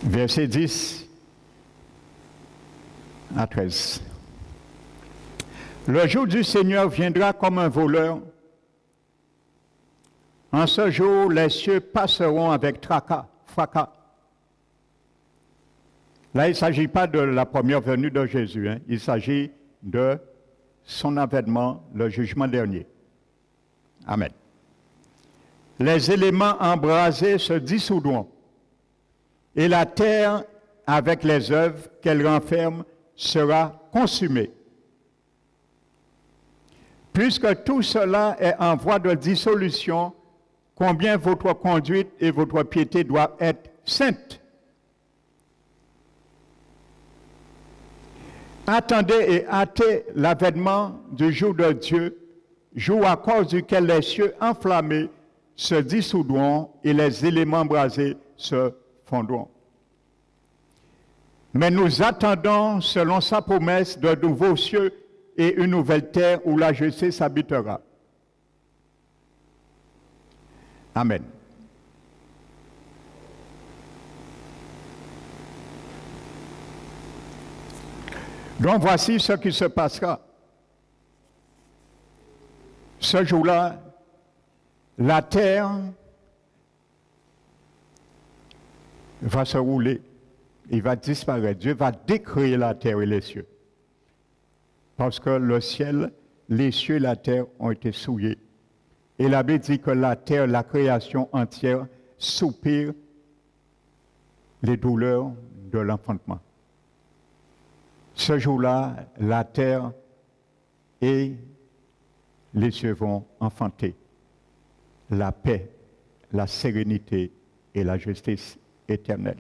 verset 10 à 13. Le jour du Seigneur viendra comme un voleur. En ce jour, les cieux passeront avec fracas. Là, il ne s'agit pas de la première venue de Jésus, il s'agit de son avènement, le jugement dernier. Amen. Les éléments embrasés se dissoudront, et la terre, avec les œuvres qu'elle renferme, sera consumée. Puisque tout cela est en voie de dissolution, combien votre conduite et votre piété doivent être saintes. Attendez et hâtez l'avènement du jour de Dieu, jour à cause duquel les cieux enflammés se dissoudront et les éléments brasés se fondront. Mais nous attendons, selon sa promesse, de nouveaux cieux et une nouvelle terre où la justice habitera. Amen. Donc voici ce qui se passera. Ce jour-là, la terre va se rouler, il va disparaître. Dieu va décréer la terre et les cieux. Parce que le ciel, les cieux et la terre ont été souillés. Et la Bible dit que la terre, la création entière, soupire les douleurs de l'enfantement. Ce jour-là, la terre et les cieux vont enfanter la paix, la sérénité et la justice éternelle.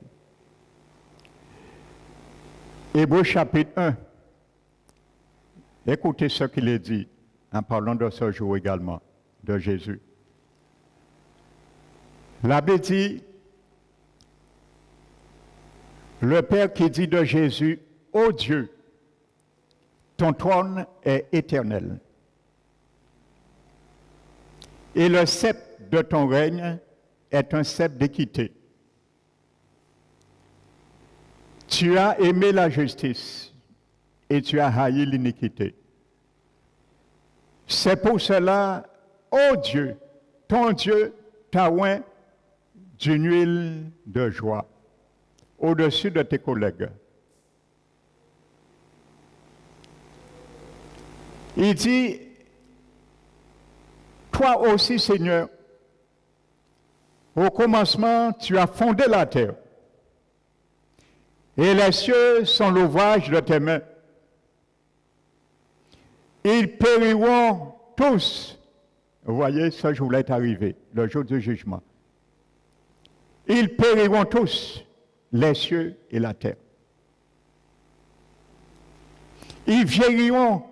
Hébreux chapitre 1. Écoutez ce qu'il est dit en parlant de ce jour également, de Jésus. La Bible dit, le Père qui dit de Jésus, ô Dieu, ton trône est éternel. Et le sceptre de ton règne est un sceptre d'équité. Tu as aimé la justice et tu as haï l'iniquité. C'est pour cela, ô Dieu, ton Dieu t'a oint d'une huile de joie au-dessus de tes collègues. Il dit, toi aussi, Seigneur, au commencement, tu as fondé la terre, et les cieux sont l'ouvrage de tes mains. Ils périront tous. Vous voyez, ce jour-là est arrivé, le jour du jugement. Ils périront tous, les cieux et la terre. Ils vieilliront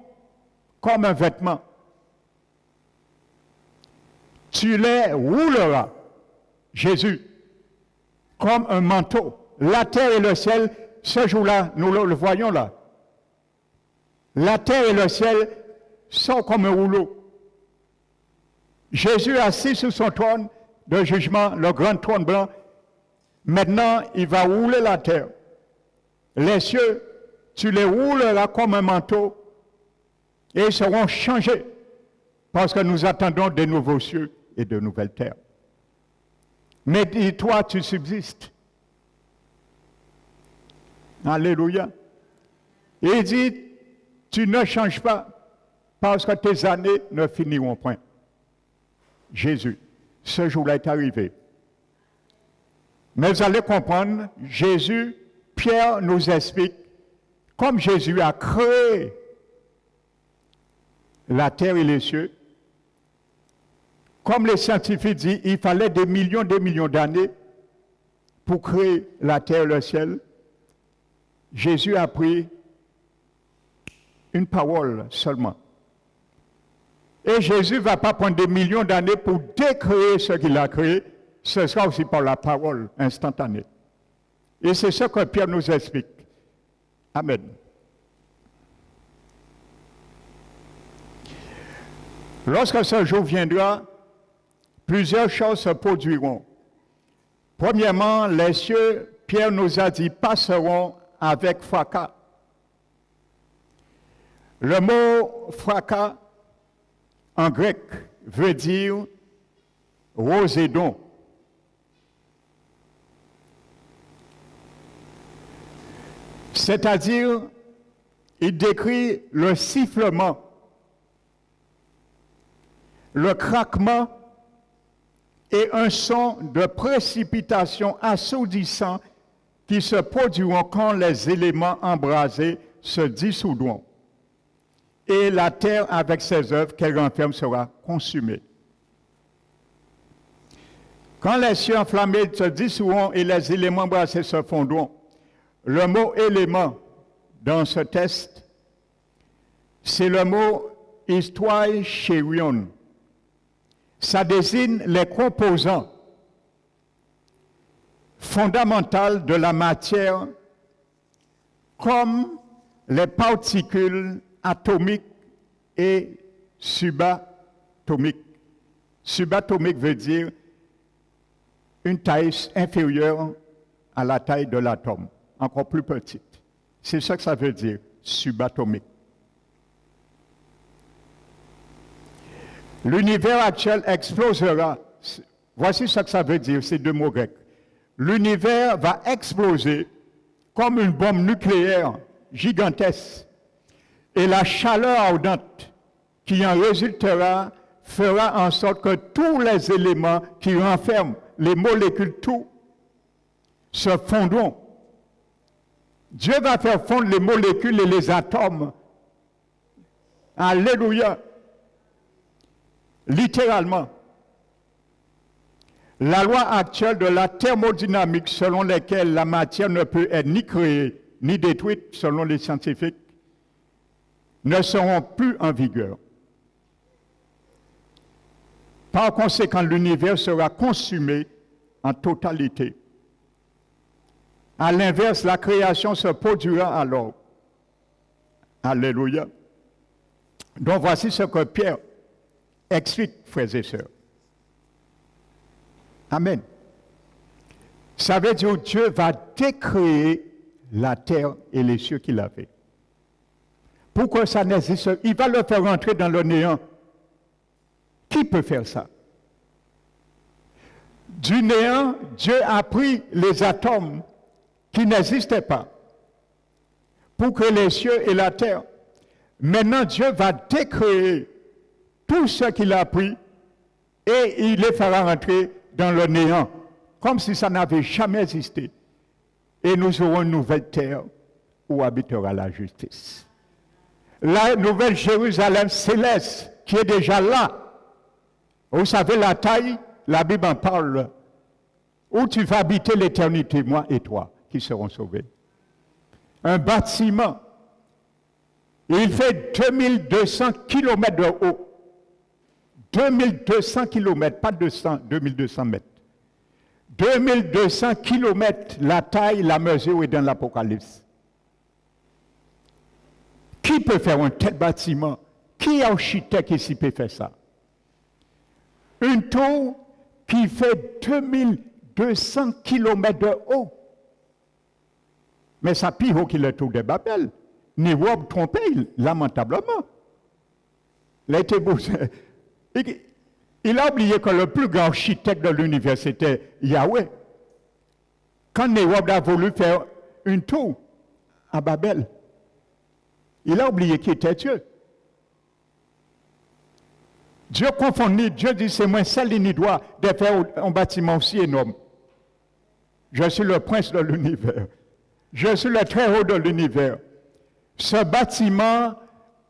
comme un vêtement. Tu les rouleras, Jésus, comme un manteau. La terre et le ciel, ce jour-là, nous le voyons là. La terre et le ciel sont comme un rouleau. Jésus assis sur son trône de jugement, le grand trône blanc. Maintenant, il va rouler la terre. Les cieux, tu les rouleras comme un manteau. et ils seront changés parce que nous attendons de nouveaux cieux et de nouvelles terres. Mais toi, tu subsistes. Alléluia. Et il dit, tu ne changes pas parce que tes années ne finiront point. Jésus, ce jour-là est arrivé. Mais vous allez comprendre, Jésus, Pierre nous explique, comme Jésus a créé la terre et les cieux, comme les scientifiques disent, il fallait des millions d'années pour créer la terre et le ciel. Jésus a pris une parole seulement. Et Jésus ne va pas prendre des millions d'années pour décréer ce qu'il a créé, ce sera aussi par la parole instantanée. Et c'est ce que Pierre nous explique. Amen. Lorsque ce jour viendra, plusieurs choses se produiront. Premièrement, les cieux, Pierre nous a dit, passeront avec fracas. Le mot fracas, en grec, veut dire rosédon. C'est-à-dire, il décrit le sifflement, le craquement et un son de précipitation assourdissant qui se produiront quand les éléments embrasés se dissoudront. Et la terre avec ses œuvres qu'elle renferme sera consumée. Quand les cieux enflammés se dissoudront et les éléments embrasés se fondront, le mot élément dans ce texte, c'est le mot histoi chérion. Ça désigne les composants fondamentaux de la matière comme les particules atomiques et subatomiques. Subatomique veut dire une taille inférieure à la taille de l'atome, encore plus petite. C'est ça que ça veut dire, subatomique. L'univers actuel explosera. Voici ce que ça veut dire, ces deux mots grecs. L'univers va exploser comme une bombe nucléaire gigantesque. Et la chaleur ardente qui en résultera fera en sorte que tous les éléments qui renferment les molécules, tout, se fondront. Dieu va faire fondre les molécules et les atomes. Alléluia. Littéralement. La loi actuelle de la thermodynamique selon laquelle la matière ne peut être ni créée ni détruite selon les scientifiques ne seront plus en vigueur. Par conséquent, l'univers sera consumé en totalité. À l'inverse, la création se produira alors. Alléluia. Donc voici ce que Pierre explique, frères et sœurs. Amen. Ça veut dire que Dieu va décréer la terre et les cieux qu'il a fait. Pourquoi ça n'existe? Il va le faire rentrer dans le néant. Qui peut faire ça? Du néant, Dieu a pris les atomes qui n'existaient pas pour créer les cieux et la terre. Maintenant, Dieu va décréer tout ce qu'il a pris et il les fera rentrer dans le néant, comme si ça n'avait jamais existé. Et nous aurons une nouvelle terre où habitera la justice. La nouvelle Jérusalem céleste qui est déjà là. Vous savez la taille, la Bible en parle, où tu vas habiter l'éternité, moi et toi, qui serons sauvés. Un bâtiment, il fait 2200 km de haut. 2200 km, pas 200, 2200 mètres. 2200 km, la taille, la mesure est dans l'Apocalypse. Qui peut faire un tel bâtiment? Qui architecte ici peut faire ça? Une tour qui fait 2200 km de haut. Mais ça plus haut que la tour de Babel. Ni Rob trompé, lamentablement. Il a oublié que le plus grand architecte de l'univers, c'était Yahweh. Quand Nérob a voulu faire une tour à Babel, il a oublié qui était Dieu. Dieu confondit, Dieu dit, c'est moi seul ni doit de faire un bâtiment aussi énorme. Je suis le prince de l'univers. Je suis le très haut de l'univers. Ce bâtiment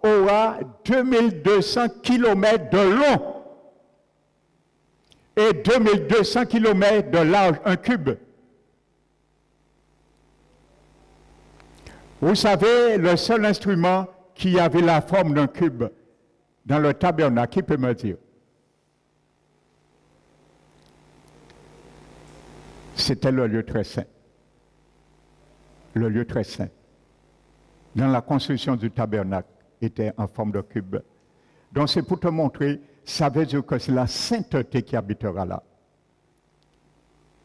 aura 2200 km de long et 2200 km de large, un cube. Vous savez, le seul instrument qui avait la forme d'un cube dans le tabernacle, qui peut me dire? C'était le lieu très saint. Le lieu très saint. Dans la construction du tabernacle, était en forme de cube. Donc c'est pour te montrer, ça veut dire que c'est la sainteté qui habitera là.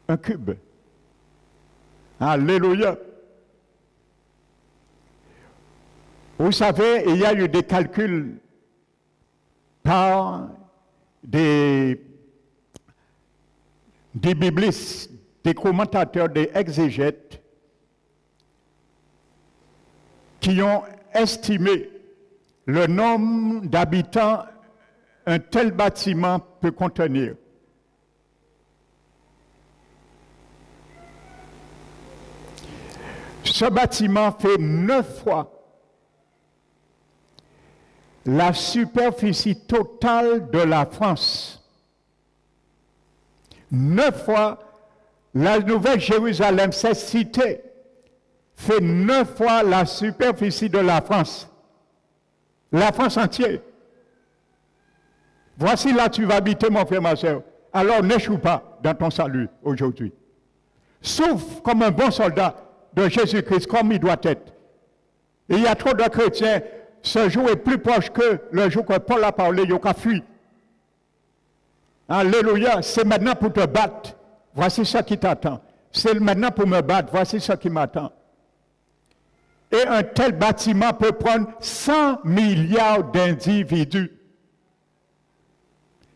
Un cube. Alléluia. Vous savez, il y a eu des calculs par des biblistes, des commentateurs, des exégètes qui ont estimé le nombre d'habitants un tel bâtiment peut contenir. Ce bâtiment fait 9 fois la superficie totale de la France. 9 fois la Nouvelle-Jérusalem, cette cité, fait 9 fois la superficie de la France. La France entière. Voici là tu vas habiter, mon frère, ma soeur. Alors n'échoue pas dans ton salut aujourd'hui. Souffre comme un bon soldat de Jésus-Christ, comme il doit être. Et il y a trop de chrétiens, ce jour est plus proche que le jour que Paul a parlé, il a fui. Alléluia, c'est maintenant pour te battre. Voici ce qui t'attend. C'est maintenant pour me battre. Voici ce qui m'attend. Et un tel bâtiment peut prendre 100 milliards d'individus.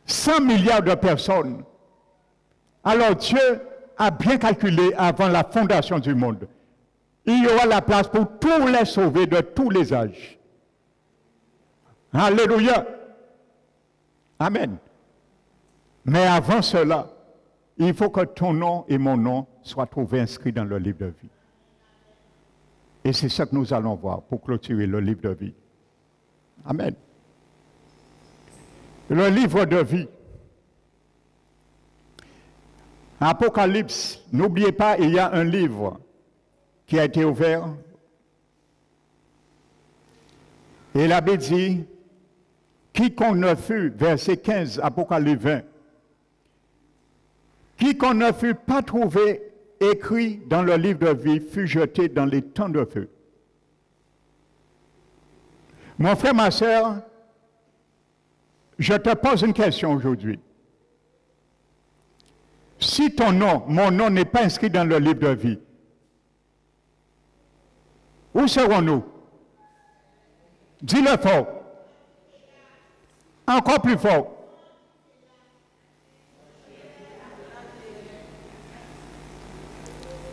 100 milliards de personnes. Alors Dieu a bien calculé avant la fondation du monde. Il y aura la place pour tous les sauvés de tous les âges. Alléluia. Amen. Mais avant cela, il faut que ton nom et mon nom soient trouvés inscrits dans le livre de vie. Et c'est ça que nous allons voir pour clôturer le livre de vie. Amen. Le livre de vie. Apocalypse, n'oubliez pas, il y a un livre qui a été ouvert. Et l'abbé dit, quiconque ne fut, verset 15, Apocalypse 20, quiconque ne fut pas trouvé écrit dans le livre de vie fut jeté dans les temps de feu. Mon frère, ma soeur, je te pose une question aujourd'hui. Si ton nom, mon nom n'est pas inscrit dans le livre de vie, où serons-nous? Dis-le fort. Encore plus fort.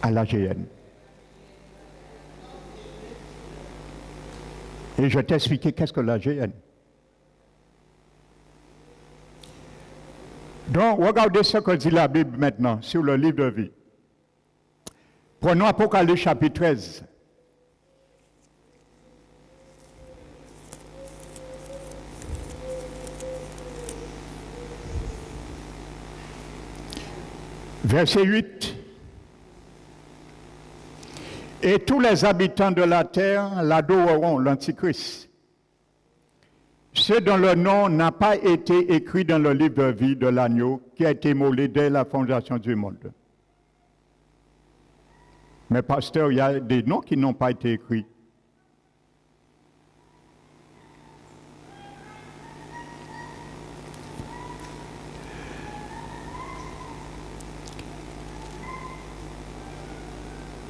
À l'AGN. Et je t'ai expliqué qu'est-ce que l'AGN. Donc, regardez ce que dit la Bible maintenant sur le livre de vie. Prenons Apocalypse chapitre 13. Verset 8. Et tous les habitants de la terre l'adoreront, l'Antichrist. Ceux dont le nom n'a pas été écrit dans le livre de vie de l'agneau qui a été immolé dès la fondation du monde. Mais pasteur, il y a des noms qui n'ont pas été écrits.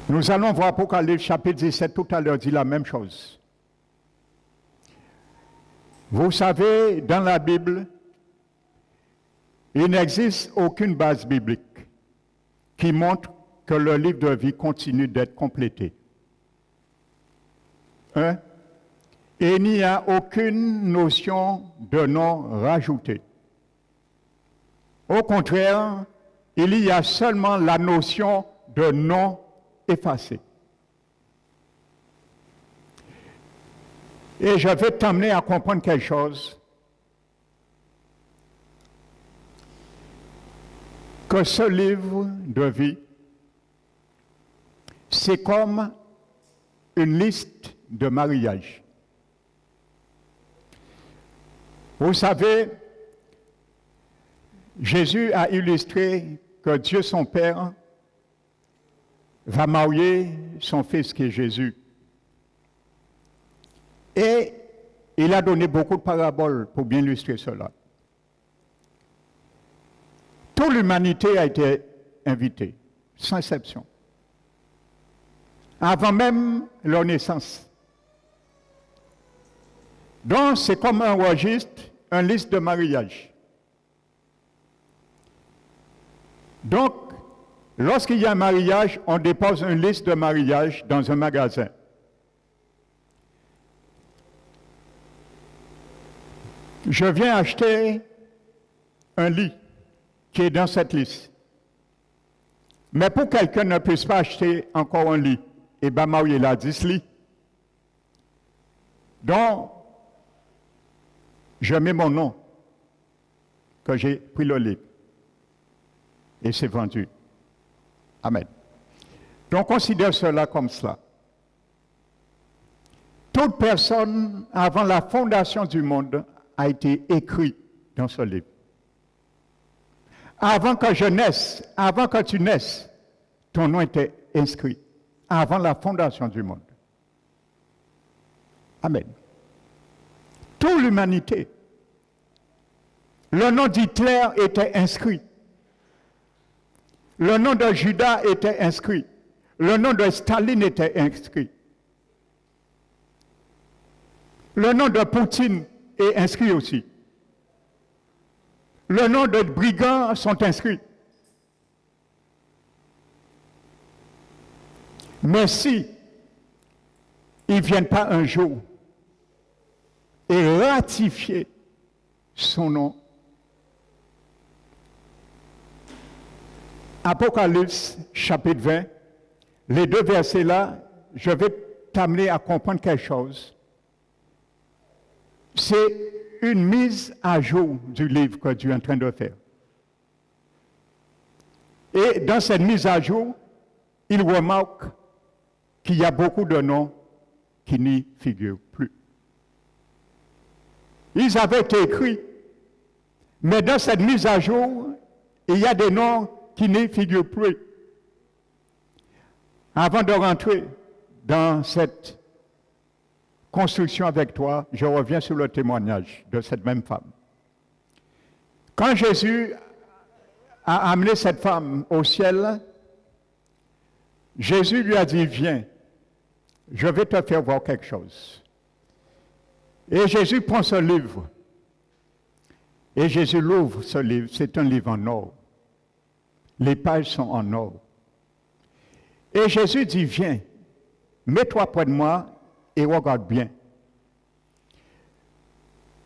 Nous allons voir Apocalypse chapitre 17, tout à l'heure dit la même chose. Vous savez, dans la Bible, il n'existe aucune base biblique qui montre que le livre de vie continue d'être complété. Hein? Et il n'y a aucune notion de nom rajouté. Au contraire, il y a seulement la notion de nom effacé. Et je vais t'amener à comprendre quelque chose. Que ce livre de vie, c'est comme une liste de mariage. Vous savez, Jésus a illustré que Dieu son Père va marier son Fils qui est Jésus. Et il a donné beaucoup de paraboles pour bien illustrer cela. Toute l'humanité a été invitée, sans exception, avant même leur naissance. Donc, c'est comme un registre, une liste de mariage. Donc, lorsqu'il y a un mariage, on dépose une liste de mariage dans un magasin. Je viens acheter un lit qui est dans cette liste. Mais pour que quelqu'un ne puisse pas acheter encore un lit, et bien marier là 10 lits. Donc, je mets mon nom, que j'ai pris le lit. Et c'est vendu. Amen. Donc, considère cela comme cela. Toute personne, avant la fondation du monde, a été écrite dans ce livre. Avant que je naisse, avant que tu naisses, ton nom était inscrit. Avant la fondation du monde. Amen. Toute l'humanité. Le nom d'Hitler était inscrit. Le nom de Judas était inscrit. Le nom de Staline était inscrit. Le nom de Poutine est inscrit aussi. Le nom de brigands sont inscrits. Mais si ils ne viennent pas un jour et ratifier son nom, Apocalypse chapitre 20, les 2 versets là, je vais t'amener à comprendre quelque chose. C'est une mise à jour du livre que Dieu est en train de faire. Et dans cette mise à jour, il remarque qu'il y a beaucoup de noms qui n'y figurent plus. Ils avaient été écrits, mais dans cette mise à jour, il y a des noms qui n'y figurent plus. Avant de rentrer dans cette construction avec toi, je reviens sur le témoignage de cette même femme. Quand Jésus a amené cette femme au ciel, Jésus lui a dit, viens, je vais te faire voir quelque chose. Et Jésus prend ce livre, et Jésus l'ouvre, ce livre, c'est un livre en or. Les pages sont en or. Et Jésus dit, viens, mets-toi près de moi et regarde bien.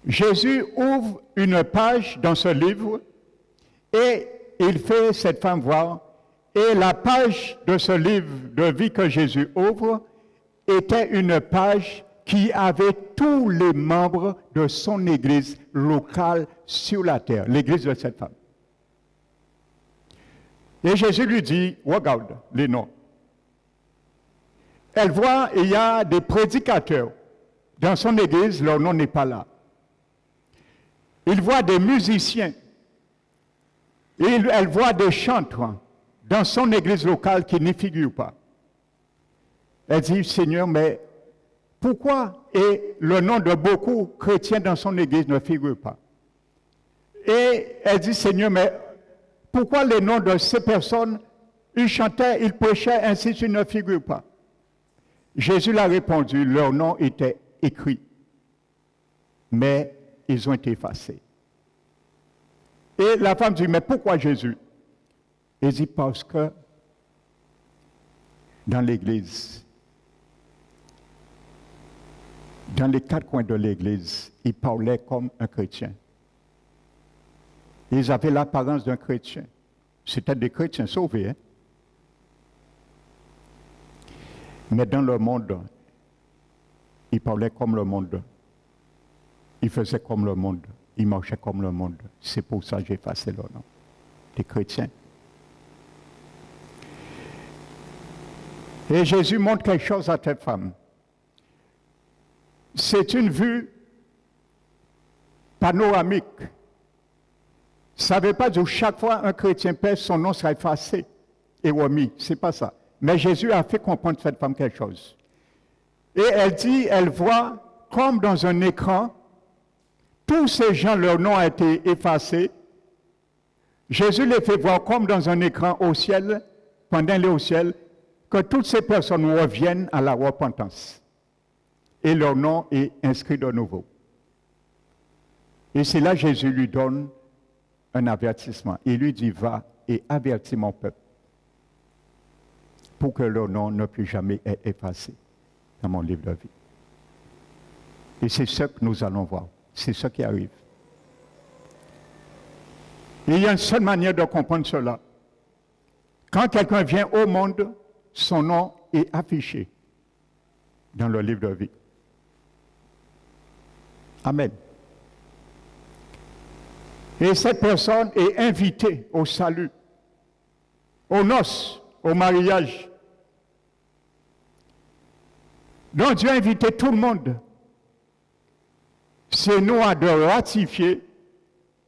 Jésus ouvre une page dans ce livre et il fait cette femme voir. Et la page de ce livre de vie que Jésus ouvre était une page qui avait tous les membres de son église locale sur la terre, l'église de cette femme. Et Jésus lui dit, regarde les noms. Elle voit, il y a des prédicateurs. Dans son église, leur nom n'est pas là. Il voit des musiciens. Elle voit des chanteurs dans son église locale qui n'y figurent pas. Elle dit, Seigneur, mais pourquoi et le nom de beaucoup chrétiens dans son église ne figure pas? Et elle dit, Seigneur, mais pourquoi les noms de ces personnes, ils chantaient, ils prêchaient, ainsi de suite, ne figurent pas? Jésus l'a répondu, leur nom était écrit, mais ils ont été effacés. Et la femme dit, mais pourquoi Jésus? Il dit, parce que dans l'église, dans les quatre coins de l'église, ils parlaient comme un chrétien. Ils avaient l'apparence d'un chrétien. C'était des chrétiens sauvés. Hein? Mais dans le monde, ils parlaient comme le monde. Ils faisaient comme le monde. Ils marchaient comme le monde. C'est pour ça que j'ai effacé leur nom. Des chrétiens. Et Jésus montre quelque chose à cette femme. C'est une vue panoramique. Ça ne veut pas dire que chaque fois un chrétien pèse, son nom sera effacé et remis. Ce n'est pas ça. Mais Jésus a fait comprendre à cette femme quelque chose. Et elle dit, elle voit comme dans un écran, tous ces gens, leur nom a été effacé. Jésus les fait voir comme dans un écran au ciel, pendant elle est au ciel, que toutes ces personnes reviennent à la repentance. Et leur nom est inscrit de nouveau. Et c'est là que Jésus lui donne un avertissement. Il lui dit, va et avertis mon peuple pour que leur nom ne puisse jamais être effacé dans mon livre de vie. Et c'est ce que nous allons voir. C'est ce qui arrive. Et il y a une seule manière de comprendre cela. Quand quelqu'un vient au monde, son nom est affiché dans le livre de vie. Amen. Et cette personne est invitée au salut, aux noces, au mariage. Donc Dieu a invité tout le monde. C'est nous à de ratifier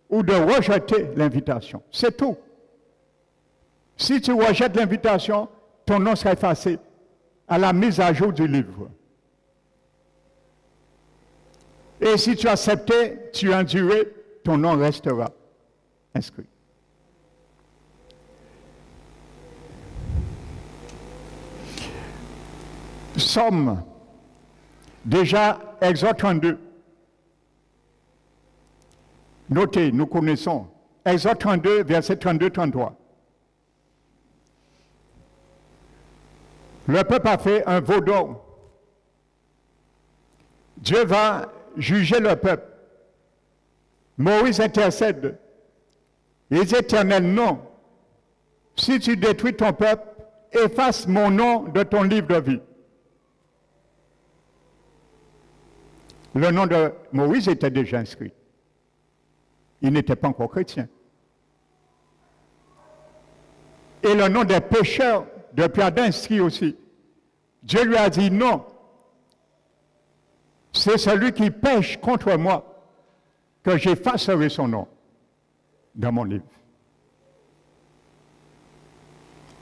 ou de rejeter l'invitation. C'est tout. Si tu rejettes l'invitation, ton nom sera effacé à la mise à jour du livre. Et si tu as accepté, tu as enduré, ton nom restera inscrit. Somme, déjà, Exode 32. Notez, nous connaissons. Exode 32, verset 32-33. Le peuple a fait un veau d'or. Dieu va juger le peuple. Moïse intercède. Il dit, Éternel, non. Si tu détruis ton peuple, efface mon nom de ton livre de vie. Le nom de Moïse était déjà inscrit. Il n'était pas encore chrétien. Et le nom des pécheurs depuis Adam inscrit aussi. Dieu lui a dit non. C'est celui qui pêche contre moi que j'effacerai son nom dans mon livre.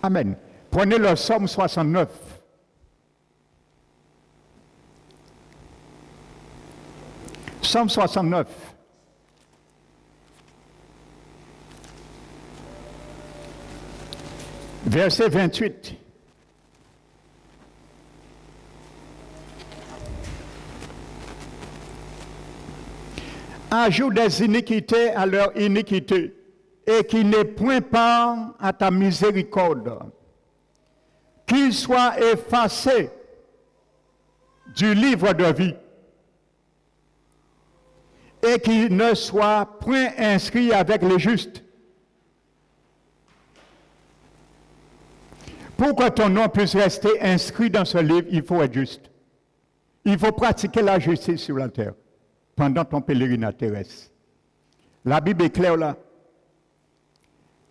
Amen. Prenez le psaume 69. Psaume 69. Verset 28. Ajoute des iniquités à leur iniquité, et qui n'ait point part à ta miséricorde. Qu'ils soient effacés du livre de vie, et qu'ils ne soient point inscrits avec les justes. Pour que ton nom puisse rester inscrit dans ce livre, il faut être juste. Il faut pratiquer la justice sur la terre pendant ton pèlerinage terrestre. La Bible est claire là.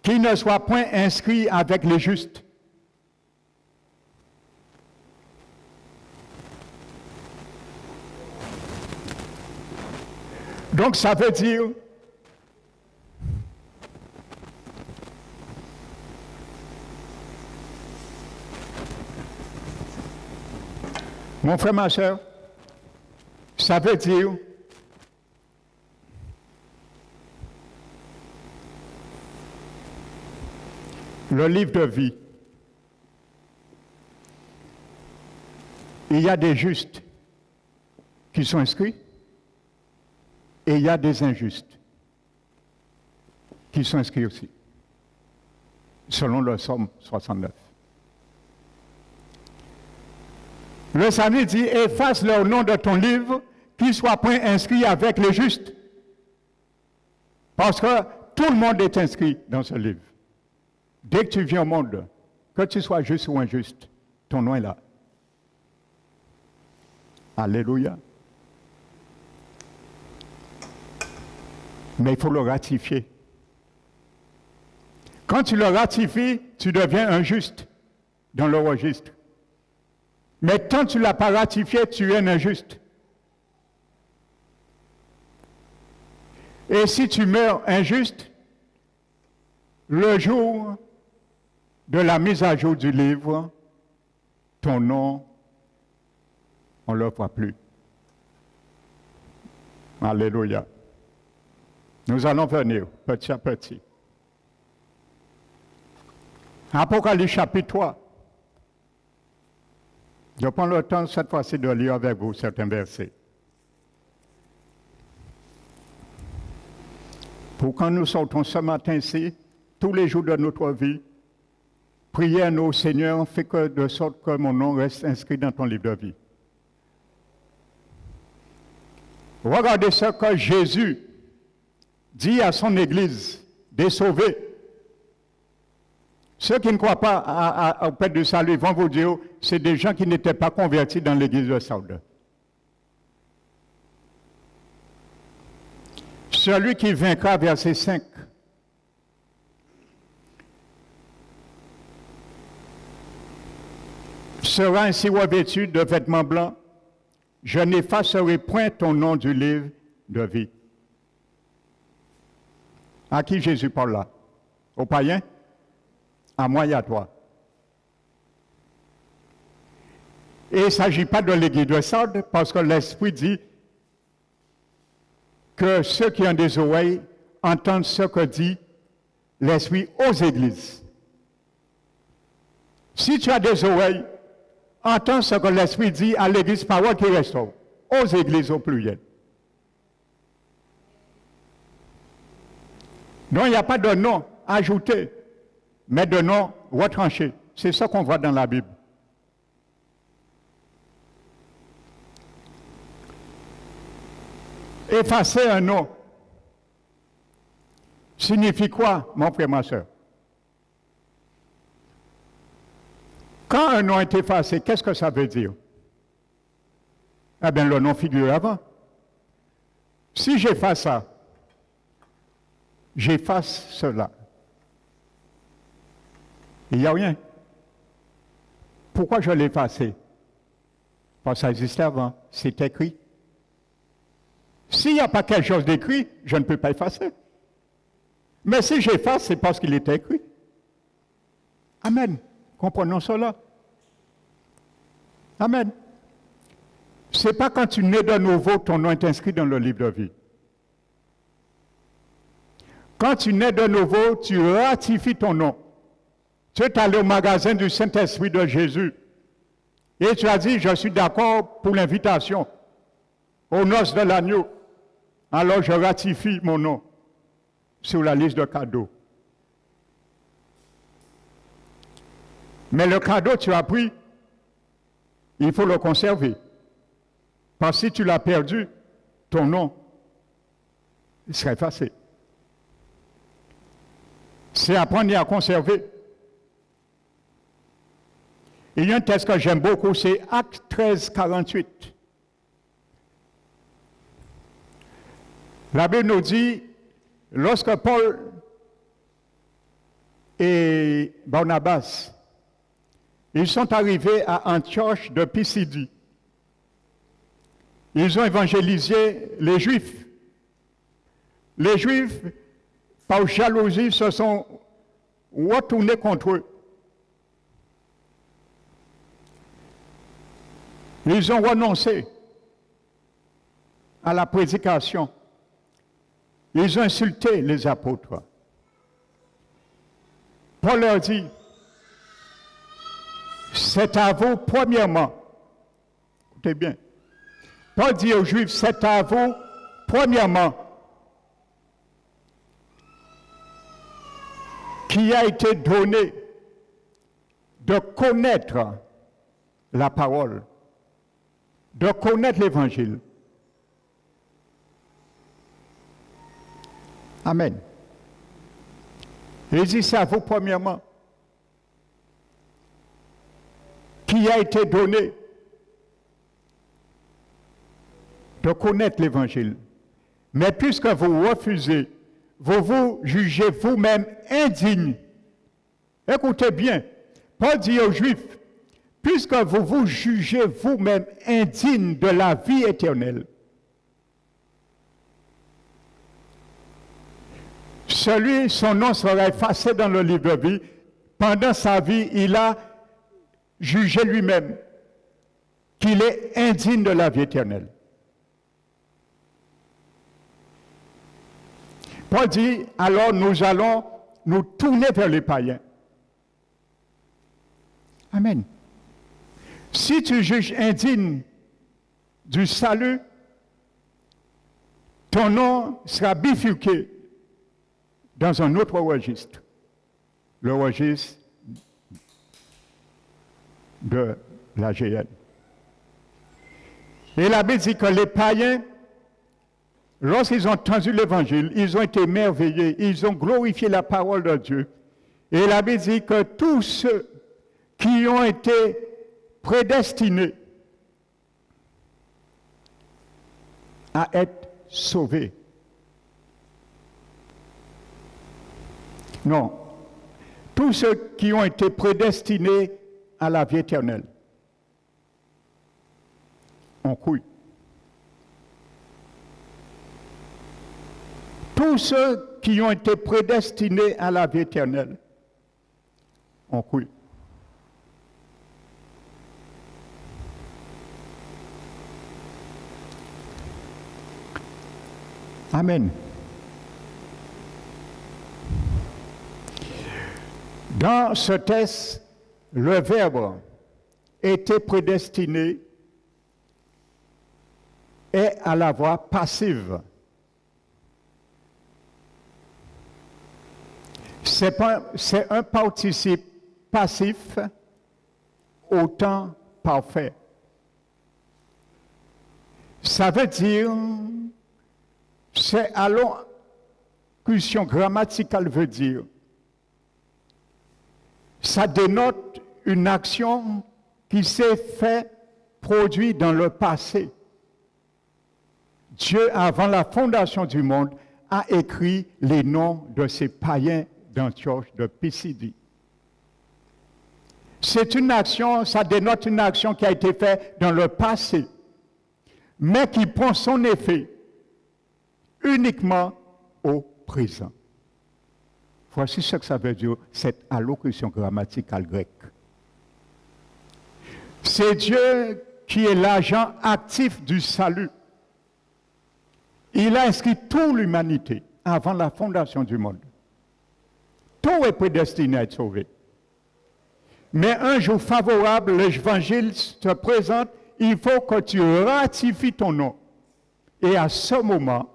Qu'il ne soit point inscrit avec les justes. Donc ça veut dire mon frère, ma soeur, ça veut dire le livre de vie. Il y a des justes qui sont inscrits Et il y a des injustes qui sont inscrits aussi, selon le Psaume 69. Le Saint dit, efface leur nom de ton livre, qu'ils soient point inscrits avec les justes. Parce que tout le monde est inscrit dans ce livre. Dès que tu viens au monde, que tu sois juste ou injuste, ton nom est là. Alléluia. Mais il faut le ratifier. Quand tu le ratifies, tu deviens un juste dans le registre. Mais tant que tu ne l'as pas ratifié, tu es un injuste. Et si tu meurs injuste, le jour de la mise à jour du livre, ton nom, on ne le voit plus. Alléluia. Nous allons venir petit à petit. Apocalypse chapitre 3. Je prends le temps cette fois-ci de lire avec vous certains versets. Pour quand nous sortons ce matin ici, tous les jours de notre vie, priez à nos Seigneurs, fais que de sorte que mon nom reste inscrit dans ton livre de vie. Regardez ce que Jésus dit à son Église, des sauvés. Ceux qui ne croient pas au Père du salut vont vous dire, c'est des gens qui n'étaient pas convertis dans l'Église de Sardes. Celui qui vaincra, verset 5, sera ainsi revêtu de vêtements blancs. Je n'effacerai point ton nom du livre de vie. À qui Jésus parle là? Aux païens? À moi et à toi. Et il ne s'agit pas de l'église de Sardes, parce que l'Esprit dit que ceux qui ont des oreilles entendent ce que dit l'Esprit aux églises. Si tu as des oreilles, entends ce que l'Esprit dit à l'église parole qui restaure, aux églises au pluriel. Donc il n'y a pas de nom ajouté, mais de nom retranché. C'est ça qu'on voit dans la Bible. Effacer un nom signifie quoi, mon frère, ma soeur? Quand un nom est effacé, qu'est-ce que ça veut dire? Eh bien, le nom figure avant. Si j'efface ça, j'efface cela. Il n'y a rien. Pourquoi je l'ai effacé? Parce que ça existait avant, c'est écrit. S'il n'y a pas quelque chose d'écrit, je ne peux pas effacer. Mais si j'efface, c'est parce qu'il est écrit. Amen. Comprenons cela. Amen. Ce n'est pas quand tu nais de nouveau, ton nom est inscrit dans le livre de vie. Quand tu nais de nouveau, tu ratifies ton nom. Tu es allé au magasin du Saint-Esprit de Jésus et tu as dit, je suis d'accord pour l'invitation aux noces de l'agneau. Alors je ratifie mon nom sur la liste de cadeaux. Mais le cadeau, tu as pris, il faut le conserver. Parce que si tu l'as perdu, ton nom serait effacé. C'est apprendre à conserver. Il y a un texte que j'aime beaucoup, c'est Acte 13, 48. La Bible nous dit, lorsque Paul et Barnabas, ils sont arrivés à Antioche de Pisidie, ils ont évangélisé les Juifs. Les Juifs, par jalousie, se sont retournés contre eux. Ils ont renoncé à la prédication. Ils ont insulté les apôtres. Paul leur dit, c'est à vous, premièrement, écoutez bien, Paul dit aux Juifs, c'est à vous Premièrement, qui a été donné de connaître la parole, de connaître l'Évangile. Amen. Et dit ça à vous premièrement. Qui a été donné de connaître l'Évangile. Mais puisque vous refusez, vous vous jugez vous-même indigne. Écoutez bien, Paul dit aux Juifs, puisque vous vous jugez vous-même indigne de la vie éternelle, son nom sera effacé dans le livre de vie. Pendant sa vie, il a jugé lui-même qu'il est indigne de la vie éternelle. Paul dit, alors nous allons nous tourner vers les païens. Amen. Si tu juges indigne du salut, ton nom sera bifurqué dans un autre registre, le registre de la GN. Et la Bible dit que les païens, lorsqu'ils ont entendu l'Évangile, ils ont été émerveillés, ils ont glorifié la parole de Dieu. Et la Bible dit que tous ceux qui ont été prédestinés à être sauvés. Non, tous ceux qui ont été prédestinés à la vie éternelle ont cru. Tous ceux qui ont été prédestinés à la vie éternelle ont cru. Amen. Dans ce texte, le verbe était prédestiné est à la voix passive. C'est un participe passif au temps parfait. Ça veut dire, c'est allocution grammaticale veut dire, ça dénote une action qui s'est fait produit dans le passé. Dieu, avant la fondation du monde, a écrit les noms de ces païens d'Antioche de Pisidie. C'est une action, ça dénote une action qui a été faite dans le passé, mais qui prend son effet uniquement au présent. Voici ce que ça veut dire, cette allocution grammaticale grecque. C'est Dieu qui est l'agent actif du salut. Il a inscrit toute l'humanité avant la fondation du monde. Tout est prédestiné à être sauvé. Mais un jour favorable, l'évangile se présente, il faut que tu ratifies ton nom. Et à ce moment,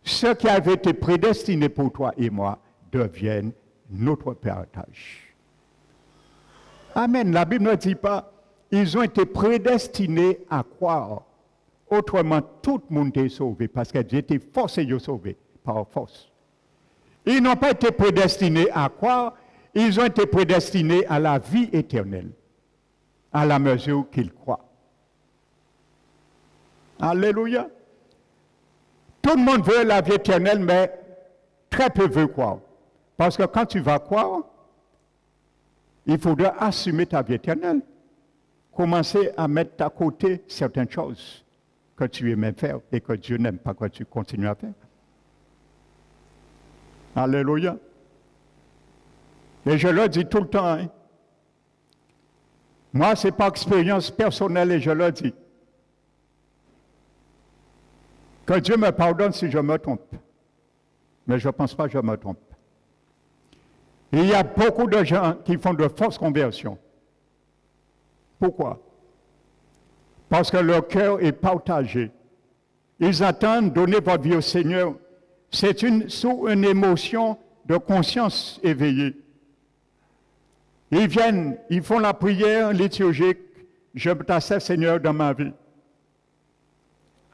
ce qui avait été prédestiné pour toi et moi deviennent notre partage. Amen. La Bible ne dit pas, ils ont été prédestinés à croire. Autrement, tout le monde est sauvé parce qu'ils étaient forcés de sauver par force. Ils n'ont pas été prédestinés à croire, ils ont été prédestinés à la vie éternelle, à la mesure qu'ils croient. Alléluia. Tout le monde veut la vie éternelle, mais très peu veut croire. Parce que quand tu vas croire, il faudra assumer ta vie éternelle. Commencer à mettre à côté certaines choses que tu aimais faire et que Dieu n'aime pas que tu continues à faire. Alléluia. Et je le dis tout le temps. Hein. Moi, c'est par expérience personnelle et je le dis. Que Dieu me pardonne si je me trompe. Mais je ne pense pas que je me trompe. Et il y a beaucoup de gens qui font de fausses conversions. Pourquoi? Parce que leur cœur est partagé Ils attendent donner votre vie au Seigneur. C'est sous une émotion de conscience éveillée. Ils viennent, ils font la prière liturgique. Je t'accepte, Seigneur, dans ma vie.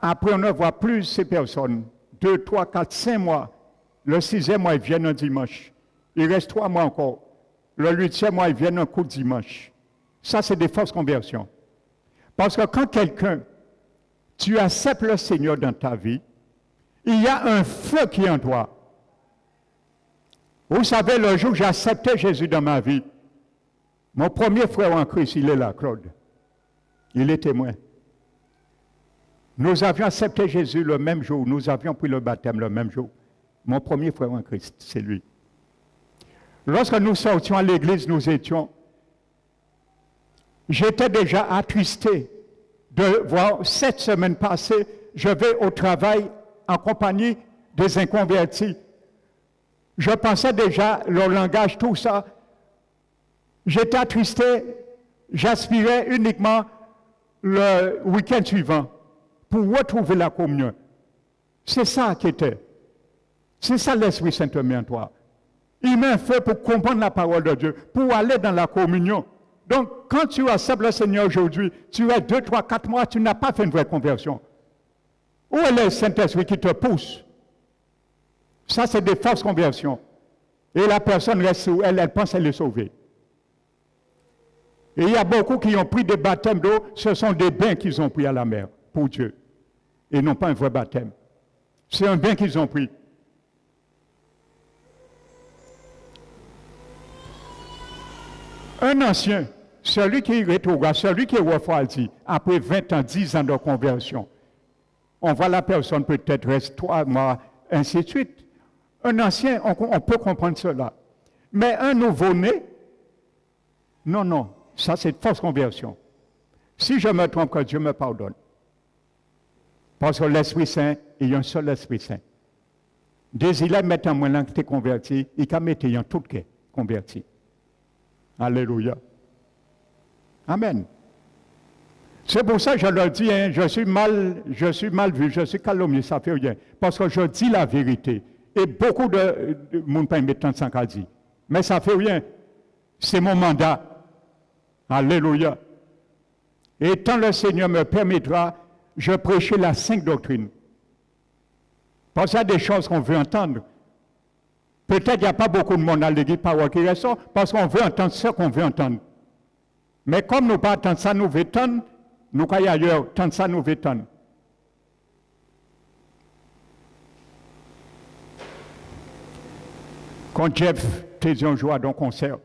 Après, on ne voit plus ces personnes. 2, 3, 4, 5 mois. Le 6e mois, ils viennent un dimanche. Il reste 3 mois encore. Le 8e mois, ils viennent un coup de dimanche. Ça, c'est des fausses conversions. Parce que quand quelqu'un, tu acceptes le Seigneur dans ta vie, il y a un feu qui est en toi. Vous savez, le jour où j'ai accepté Jésus dans ma vie, mon premier frère en Christ, il est là, Claude. Il est témoin. Nous avions accepté Jésus le même jour, nous avions pris le baptême le même jour. Mon premier frère en Christ, c'est lui. Lorsque nous sortions à l'église, nous étions, j'étais déjà attristé de voir 7 semaines passées, je vais au travail en compagnie des inconvertis. Je pensais déjà leur langage, tout ça. J'étais attristé, j'aspirais uniquement le week-end suivant pour retrouver la communion. C'est ça qui était. C'est ça l'Esprit Saint met en toi. Il met un feu pour comprendre la parole de Dieu, pour aller dans la communion. Donc, quand tu acceptes le Seigneur aujourd'hui, tu es 2, 3, 4 mois, tu n'as pas fait une vraie conversion. Où est le Saint-Esprit qui te pousse? Ça, c'est des fausses conversions. Et la personne reste où elle pense qu'elle est sauvée. Et il y a beaucoup qui ont pris des baptêmes d'eau, ce sont des bains qu'ils ont pris à la mer, pour Dieu. Et non pas un vrai baptême. C'est un bain qu'ils ont pris. Un ancien, celui qui rétrograde, celui qui est refroidi, après 20 ans, 10 ans de conversion, on voit la personne peut-être reste 3 mois, ainsi de suite. Un ancien, on peut comprendre cela. Mais un nouveau-né, non, ça c'est une fausse conversion. Si je me trompe, que Dieu me pardonne. Parce que l'Esprit Saint, il y a un seul Esprit Saint. Désir mettre en moi que tu es converti, il peut mettre en tout cas converti. Alléluia. Amen. C'est pour ça que je leur dis, hein, je suis mal vu, je suis calomnié, ça fait rien. Parce que je dis la vérité. Et beaucoup de monde pas mettre ça qu'a dit. Mais ça fait rien. C'est mon mandat. Alléluia. Et tant le Seigneur me permettra, je prêcherai la sainte doctrine. Parce qu'il y a des choses qu'on veut entendre. Peut-être qu'il n'y a pas beaucoup de monde à l'église parole qui reste parce qu'on veut entendre ce qu'on veut entendre. Mais comme nous ne pas entendre ça, nous veut entendre, nous allons ailleurs, entendre ça, nous veut entendre. Quand Jeff te dit un jour à ton concert,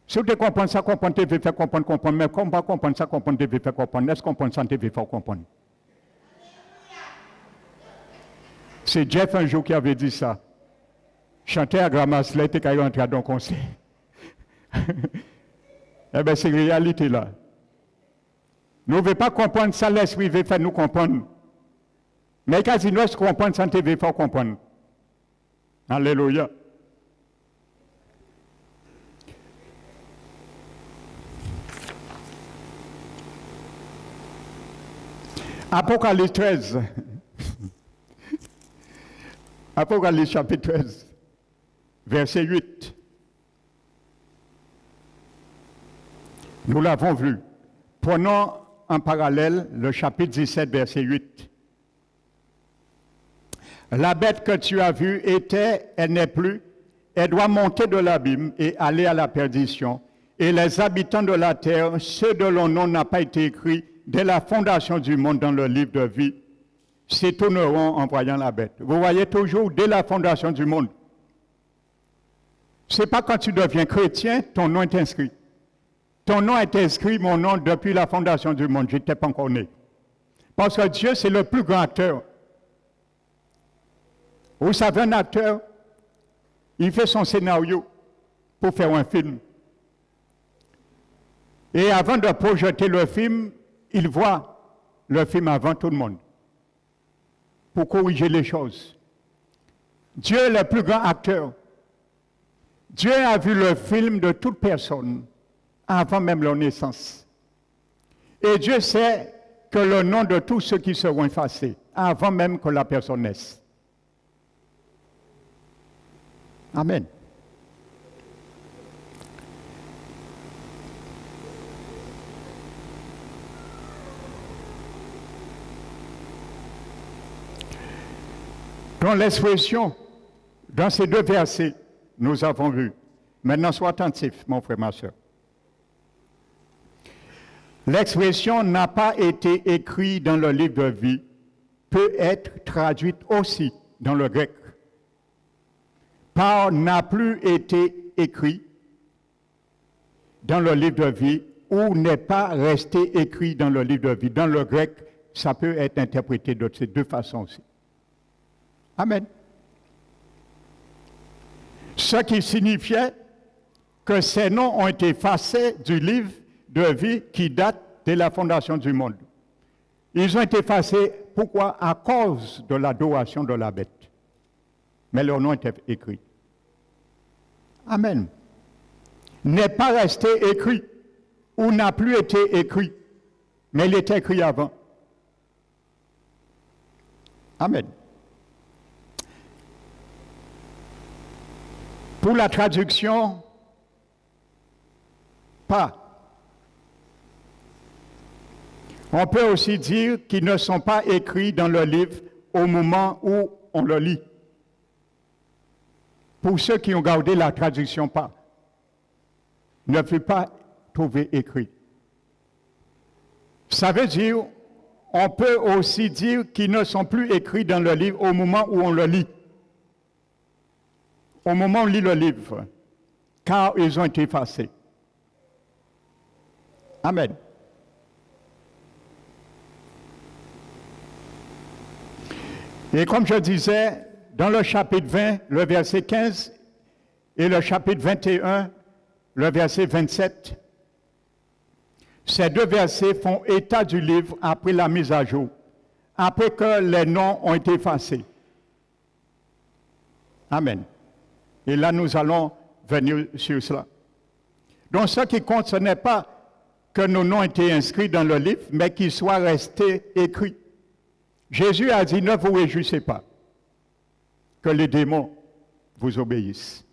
si tu comprends ça, comprendre, tu veux faire comprendre, mais comme pas comprendre ça, comprendre, tu veux faire comprendre, est-ce que comprendre ça, tu veux faire comprendre? C'est Jeff un jour qui avait dit ça. Chanter à Gramas, là, il était rentré dans le concert. Eh bien, c'est la réalité là. Nous ne voulons pas comprendre ça, l'Esprit veut faire nous comprendre. Mais quand nous comprenons ça, nous veut faire comprendre. Alléluia. Apocalypse 13. Apocalypse chapitre 13. Verset 8. Nous l'avons vu. Prenons en parallèle le chapitre 17, verset 8. La bête que tu as vue était, elle n'est plus, elle doit monter de l'abîme et aller à la perdition. Et les habitants de la terre, ceux dont le nom n'a pas été écrit dès la fondation du monde dans le livre de vie, s'étonneront en voyant la bête. Vous voyez toujours, dès la fondation du monde. Ce n'est pas quand tu deviens chrétien, ton nom est inscrit. Ton nom est inscrit, mon nom, depuis la fondation du monde. Je n'étais pas encore né. Parce que Dieu, c'est le plus grand acteur. Vous savez, un acteur, il fait son scénario pour faire un film. Et avant de projeter le film, il voit le film avant tout le monde. Pour corriger les choses. Dieu est le plus grand acteur. Dieu a vu le film de toute personne avant même leur naissance. Et Dieu sait que le nom de tous ceux qui seront effacés. avant même que la personne naisse. Amen. Dans l'expression, dans ces deux versets, nous avons vu. Maintenant, sois attentif, mon frère, ma soeur. L'expression n'a pas été écrite dans le livre de vie, peut être traduite aussi dans le grec. Par n'a plus été écrit dans le livre de vie ou n'est pas resté écrit dans le livre de vie. Dans le grec, ça peut être interprété de ces deux façons aussi. Amen. Ce qui signifiait que ces noms ont été effacés du livre de vie qui date de la fondation du monde. Ils ont été effacés, pourquoi? À cause de l'adoration de la bête. Mais leur nom était écrit. Amen. N'est pas resté écrit ou n'a plus été écrit, mais il était écrit avant. Amen. Pour la traduction, pas. On peut aussi dire qu'ils ne sont pas écrits dans le livre au moment où on le lit. Pour ceux qui ont gardé la traduction pas, ne fut pas trouvé écrit. Ça veut dire, on peut aussi dire qu'ils ne sont plus écrits dans le livre au moment où on le lit. Au moment où on lit le livre, car ils ont été effacés. Amen. Et comme je disais, dans le chapitre 20, le verset 15, et le chapitre 21, le verset 27, ces deux versets font état du livre après la mise à jour, après que les noms ont été effacés. Amen. Et là, nous allons venir sur cela. Donc, ce qui compte, ce n'est pas que nos noms aient été inscrits dans le livre, mais qu'ils soient restés écrits. Jésus a dit, ne vous réjouissez pas que les démons vous obéissent,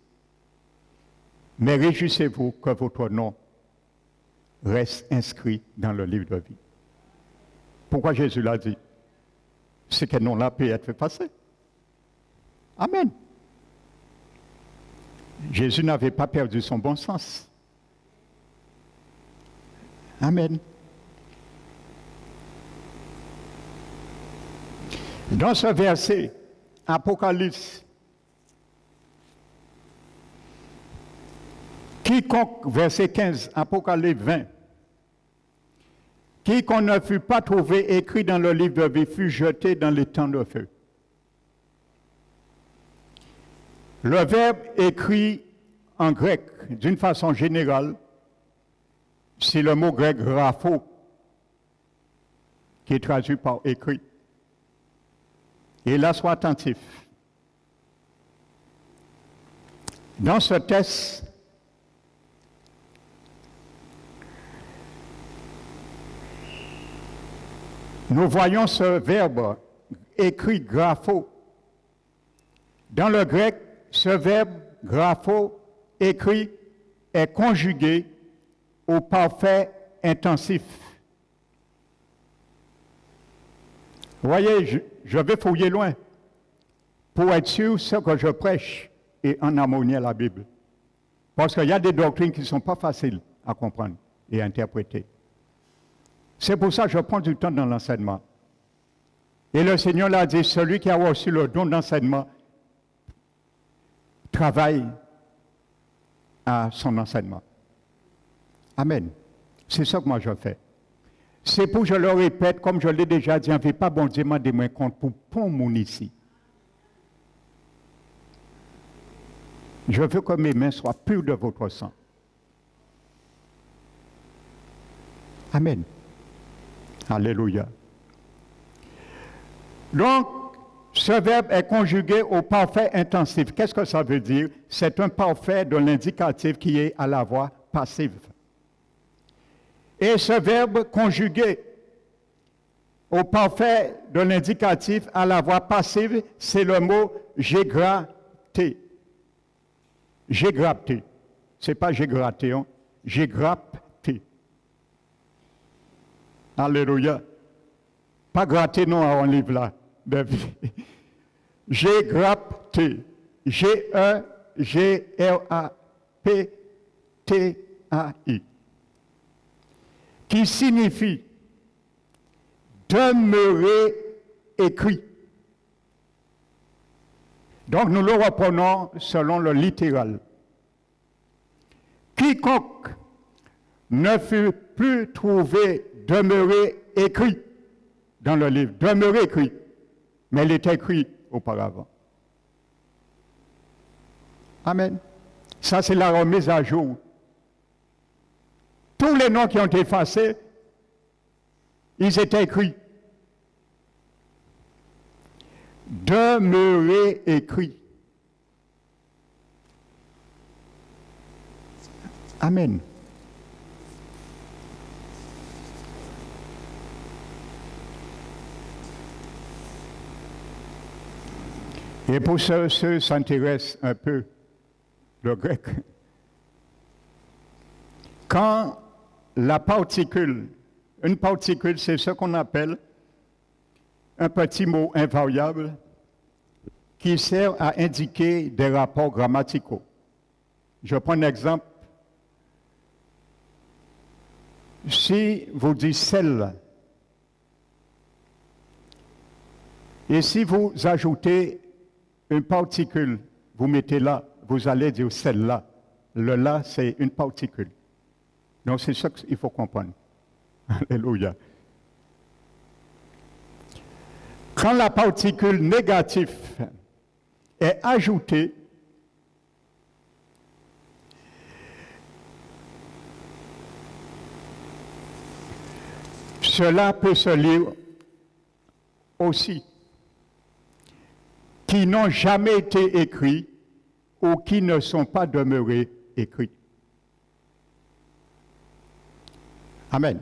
mais réjouissez-vous que votre nom reste inscrit dans le livre de vie. Pourquoi Jésus l'a dit? C'est que nom-là peut être effacé. Amen. Jésus n'avait pas perdu son bon sens. Amen. Dans ce verset, Apocalypse, quiconque, verset 15, Apocalypse 20, quiconque ne fut pas trouvé écrit dans le livre de vie fut jeté dans les temps de feu. Le verbe écrit en grec, d'une façon générale, c'est le mot grec grapho, qui est traduit par écrit. Et là, sois attentif. Dans ce texte, nous voyons ce verbe écrit grapho. Dans le grec, ce verbe grapho écrit est conjugué au parfait intensif. Vous voyez, je vais fouiller loin pour être sûr que ce que je prêche est en harmonie à la Bible. Parce qu'il y a des doctrines qui ne sont pas faciles à comprendre et à interpréter. C'est pour ça que je prends du temps dans l'enseignement. Et le Seigneur l'a dit, celui qui a reçu le don d'enseignement travaille à son enseignement. Amen. C'est ça que moi je fais. C'est pour, je le répète, comme je l'ai déjà dit, on ne fait pas bon Dieu demander moins compte pour pont mon ici. Je veux que mes mains soient pures de votre sang. Amen. Alléluia. Donc, ce verbe est conjugué au parfait intensif. Qu'est-ce que ça veut dire? C'est un parfait de l'indicatif qui est à la voix passive. Et ce verbe conjugué Au parfait de l'indicatif à la voix passive, c'est le mot j'ai gratté. J'ai gratté. Ce n'est pas j'ai gratté, hein? J'ai gratté. Alléluia. Pas gratté non à un livre là. J'ai gratté. G-E-G-R-A-P-T-A-I. Qui signifie demeurer écrit. Donc nous le reprenons selon le littéral. Quiconque ne fut plus trouvé demeurer écrit dans le livre, demeurer écrit, mais il était écrit auparavant. Amen. Ça, c'est la remise à jour. Tous les noms qui ont été effacés, ils étaient écrits. Demeurer écrit. Amen. Et pour ceux qui s'intéressent un peu le grec, quand la particule, une particule, c'est ce qu'on appelle un petit mot invariable qui sert à indiquer des rapports grammaticaux. Je prends un exemple. Si vous dites celle, et si vous ajoutez une particule, vous mettez là, vous allez dire celle-là. Le là, c'est une particule. Donc c'est ça qu'il faut comprendre. Alléluia. Quand la particule négative est ajoutée, cela peut se lire aussi, qui n'ont jamais été écrits ou qui ne sont pas demeurés écrits. Amen.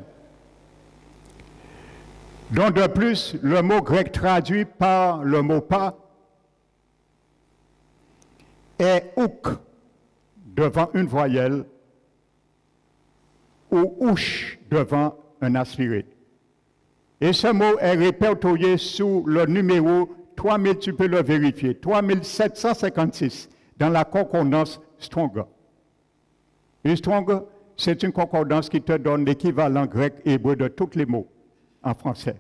Donc de plus, le mot grec traduit par le mot pas est ouk devant une voyelle ou ouche devant un aspiré. Et ce mot est répertorié sous le numéro 3000, tu peux le vérifier, 3756 dans la concordance Strong. Et Strong, c'est une concordance qui te donne l'équivalent grec et hébreu de tous les mots en français,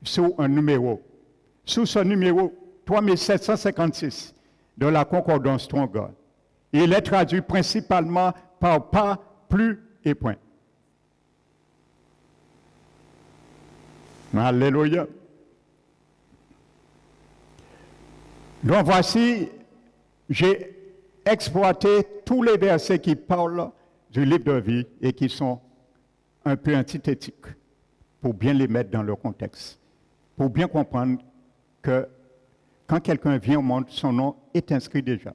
sous un numéro. Sous ce numéro 3756 de la concordance Strong, il est traduit principalement par pas, plus et point. Alléluia. Donc voici, j'ai exploité tous les versets qui parlent du livre de vie et qui sont un peu antithétiques pour bien les mettre dans leur contexte, pour bien comprendre que quand quelqu'un vient au monde, son nom est inscrit déjà,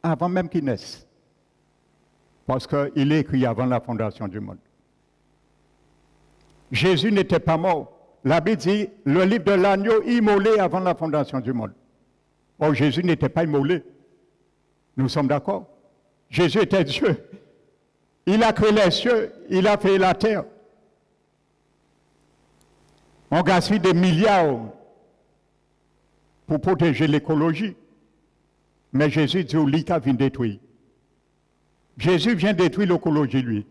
avant même qu'il naisse, parce qu'il est écrit avant la fondation du monde. Jésus n'était pas mort. La Bible dit, le livre de l'agneau immolé avant la fondation du monde. Or, Jésus n'était pas immolé. Nous sommes d'accord? Jésus était Dieu. Il a créé les cieux, il a fait la terre. On gaspille des milliards pour protéger l'écologie. Mais Jésus dit, lui qui vient détruire. Jésus vient détruire l'écologie, lui.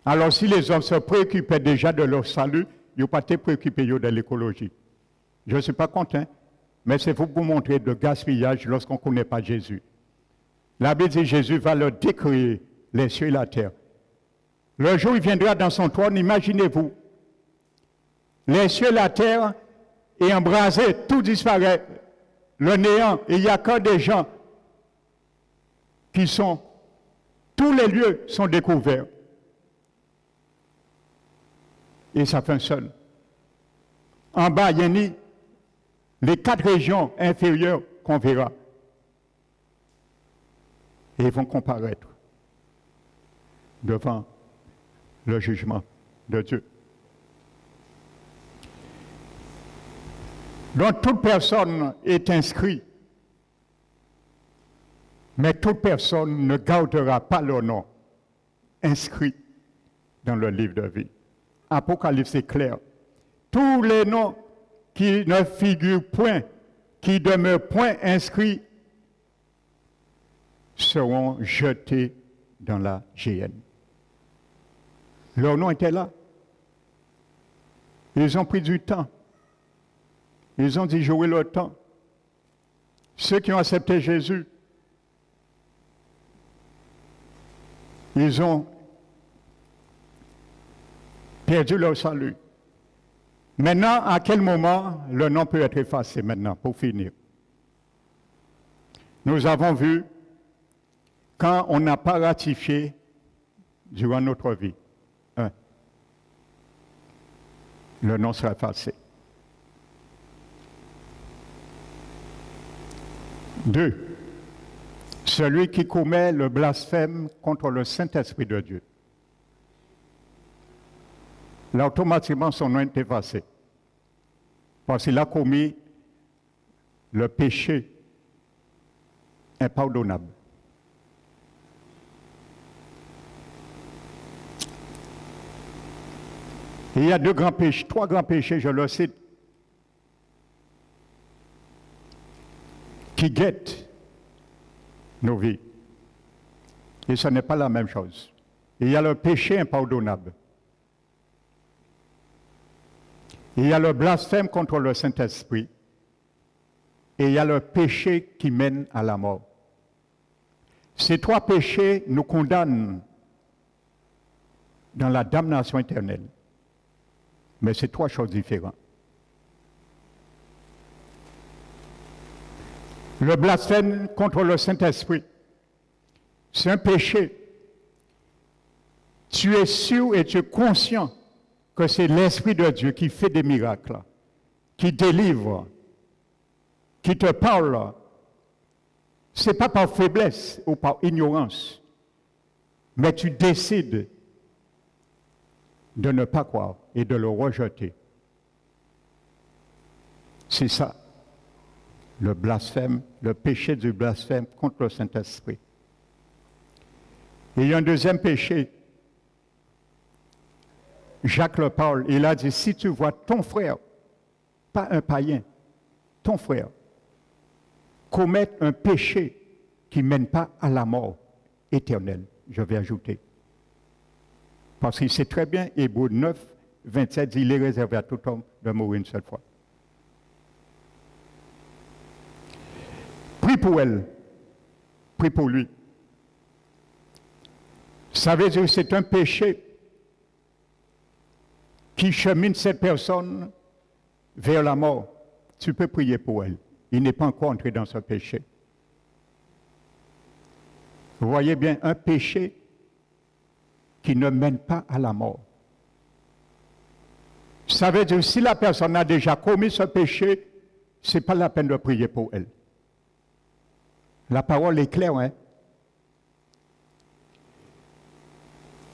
Alors, si les hommes se préoccupaient déjà de leur salut, ils n'ont pas été préoccupés de l'écologie. Je ne suis pas content, mais c'est pour vous montrer le gaspillage lorsqu'on ne connaît pas Jésus. La Bible dit que Jésus va leur décréer les cieux et la terre. Le jour où il viendra dans son trône, imaginez-vous, les cieux et la terre est embrasé, tout disparaît, le néant, et il n'y a que des gens qui sont, tous les lieux sont découverts. Et ça fait un seul. En bas, il y a les 4 régions inférieures qu'on verra. Et ils vont comparaître devant le jugement de Dieu. dont toute personne est inscrite, mais toute personne ne gardera pas le nom inscrit dans le livre de vie. Apocalypse est clair. Tous les noms qui ne figurent point, qui ne demeurent point inscrits, seront jetés dans la géhenne. Leur nom était là. Ils ont pris du temps. Ils ont dit jouer leur temps. Ceux qui ont accepté Jésus, ils ont perdu leur salut. Maintenant, à quel moment le nom peut être effacé maintenant, pour finir? Nous avons vu quand on n'a pas ratifié durant notre vie. Le nom sera effacé. 2. Celui qui commet le blasphème contre le Saint-Esprit de Dieu. Là, automatiquement, son nom est effacé. Parce qu'il a commis le péché impardonnable. Et il y a trois grands péchés, je le cite, qui guettent nos vies. Et ce n'est pas la même chose. Il y a le péché impardonnable. Il y a le blasphème contre le Saint-Esprit. Et il y a le péché qui mène à la mort. Ces trois péchés nous condamnent dans la damnation éternelle. Mais c'est trois choses différentes. Le blasphème contre le Saint-Esprit, c'est un péché. Tu es sûr et tu es conscient que c'est l'Esprit de Dieu qui fait des miracles, qui délivre, qui te parle. Ce n'est pas par faiblesse ou par ignorance, mais tu décides de ne pas croire et de le rejeter. C'est ça, le blasphème, le péché du blasphème contre le Saint-Esprit. Et il y a un deuxième péché. Jacques le parle, il a dit, si tu vois ton frère, pas un païen, ton frère, commettre un péché qui ne mène pas à la mort éternelle, je vais ajouter. Parce qu'il sait très bien, Hébreux 9, 27 dit, il est réservé à tout homme de mourir une seule fois. Prie pour elle, prie pour lui. Ça veut dire que c'est un péché qui chemine cette personne vers la mort. Tu peux prier pour elle. Il n'est pas encore entré dans ce péché. Vous voyez bien, un péché qui ne mène pas à la mort. Ça veut dire que si la personne a déjà commis ce péché, ce n'est pas la peine de prier pour elle. La parole est claire, hein?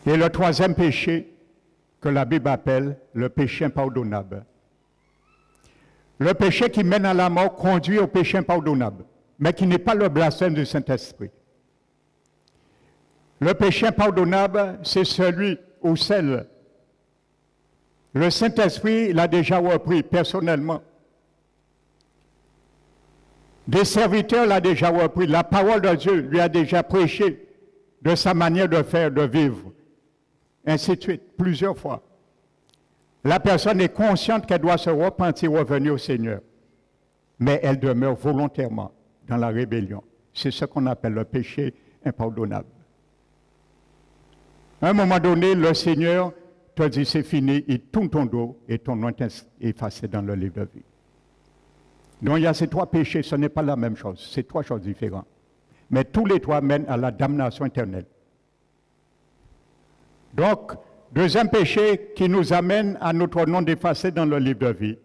Et le troisième péché que la Bible appelle le péché impardonnable. Le péché qui mène à la mort conduit au péché impardonnable, mais qui n'est pas le blasphème du Saint-Esprit. Le péché impardonnable, c'est celui ou celle. Le Saint-Esprit l'a déjà repris personnellement. Des serviteurs l'ont déjà repris. La parole de Dieu lui a déjà prêché de sa manière de faire, de vivre. Ainsi de suite, plusieurs fois. La personne est consciente qu'elle doit se repentir, revenir au Seigneur. Mais elle demeure volontairement dans la rébellion. C'est ce qu'on appelle le péché impardonnable. À un moment donné, le Seigneur te dit c'est fini, il tourne ton dos et ton nom est effacé dans le livre de vie. Donc il y a ces trois péchés, ce n'est pas la même chose, c'est trois choses différentes. Mais tous les trois mènent à la damnation éternelle. Donc, deuxième péché qui nous amène à notre nom effacé dans le livre de vie.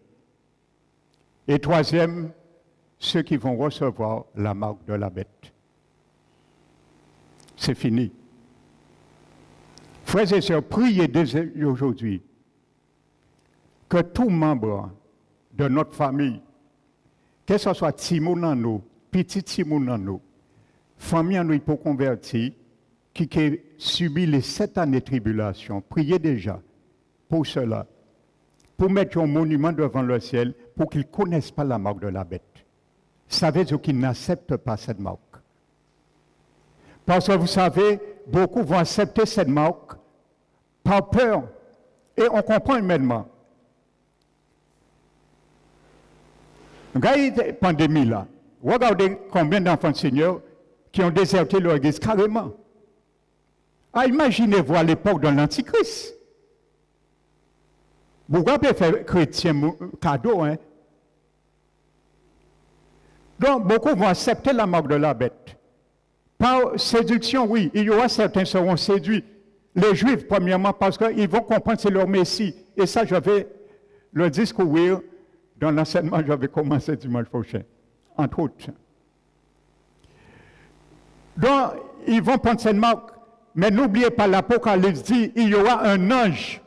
Et troisième, ceux qui vont recevoir la marque de la bête. C'est fini. Frères et sœurs, priez dès aujourd'hui que tout membre de notre famille que ce soit Timoun en nous, petit Timoun en nous, famille en nous pour convertir, qui a subi les 7 années de tribulation, priez déjà pour cela, pour mettre un monument devant le ciel, pour qu'ils ne connaissent pas la marque de la bête. Ça veut dire qu'ils n'acceptent pas cette marque. Parce que vous savez, beaucoup vont accepter cette marque par peur. Et on comprend humainement. Regardez la pandémie là. Regardez combien d'enfants de Seigneur qui ont déserté leur église carrément. Ah, imaginez-vous à l'époque de l'Antichrist. Vous pouvez faire chrétien cadeau, hein? Donc, beaucoup vont accepter la marque de la bête. Par séduction, oui, il y aura certains qui seront séduits. Les Juifs, premièrement, parce qu'ils vont comprendre que c'est leur Messie. Et ça, je vais le discourir dans l'enseignement, je vais commencer dimanche prochain, entre autres. Donc, ils vont prendre cette marque. Mais n'oubliez pas, l'Apocalypse dit, il y aura un ange.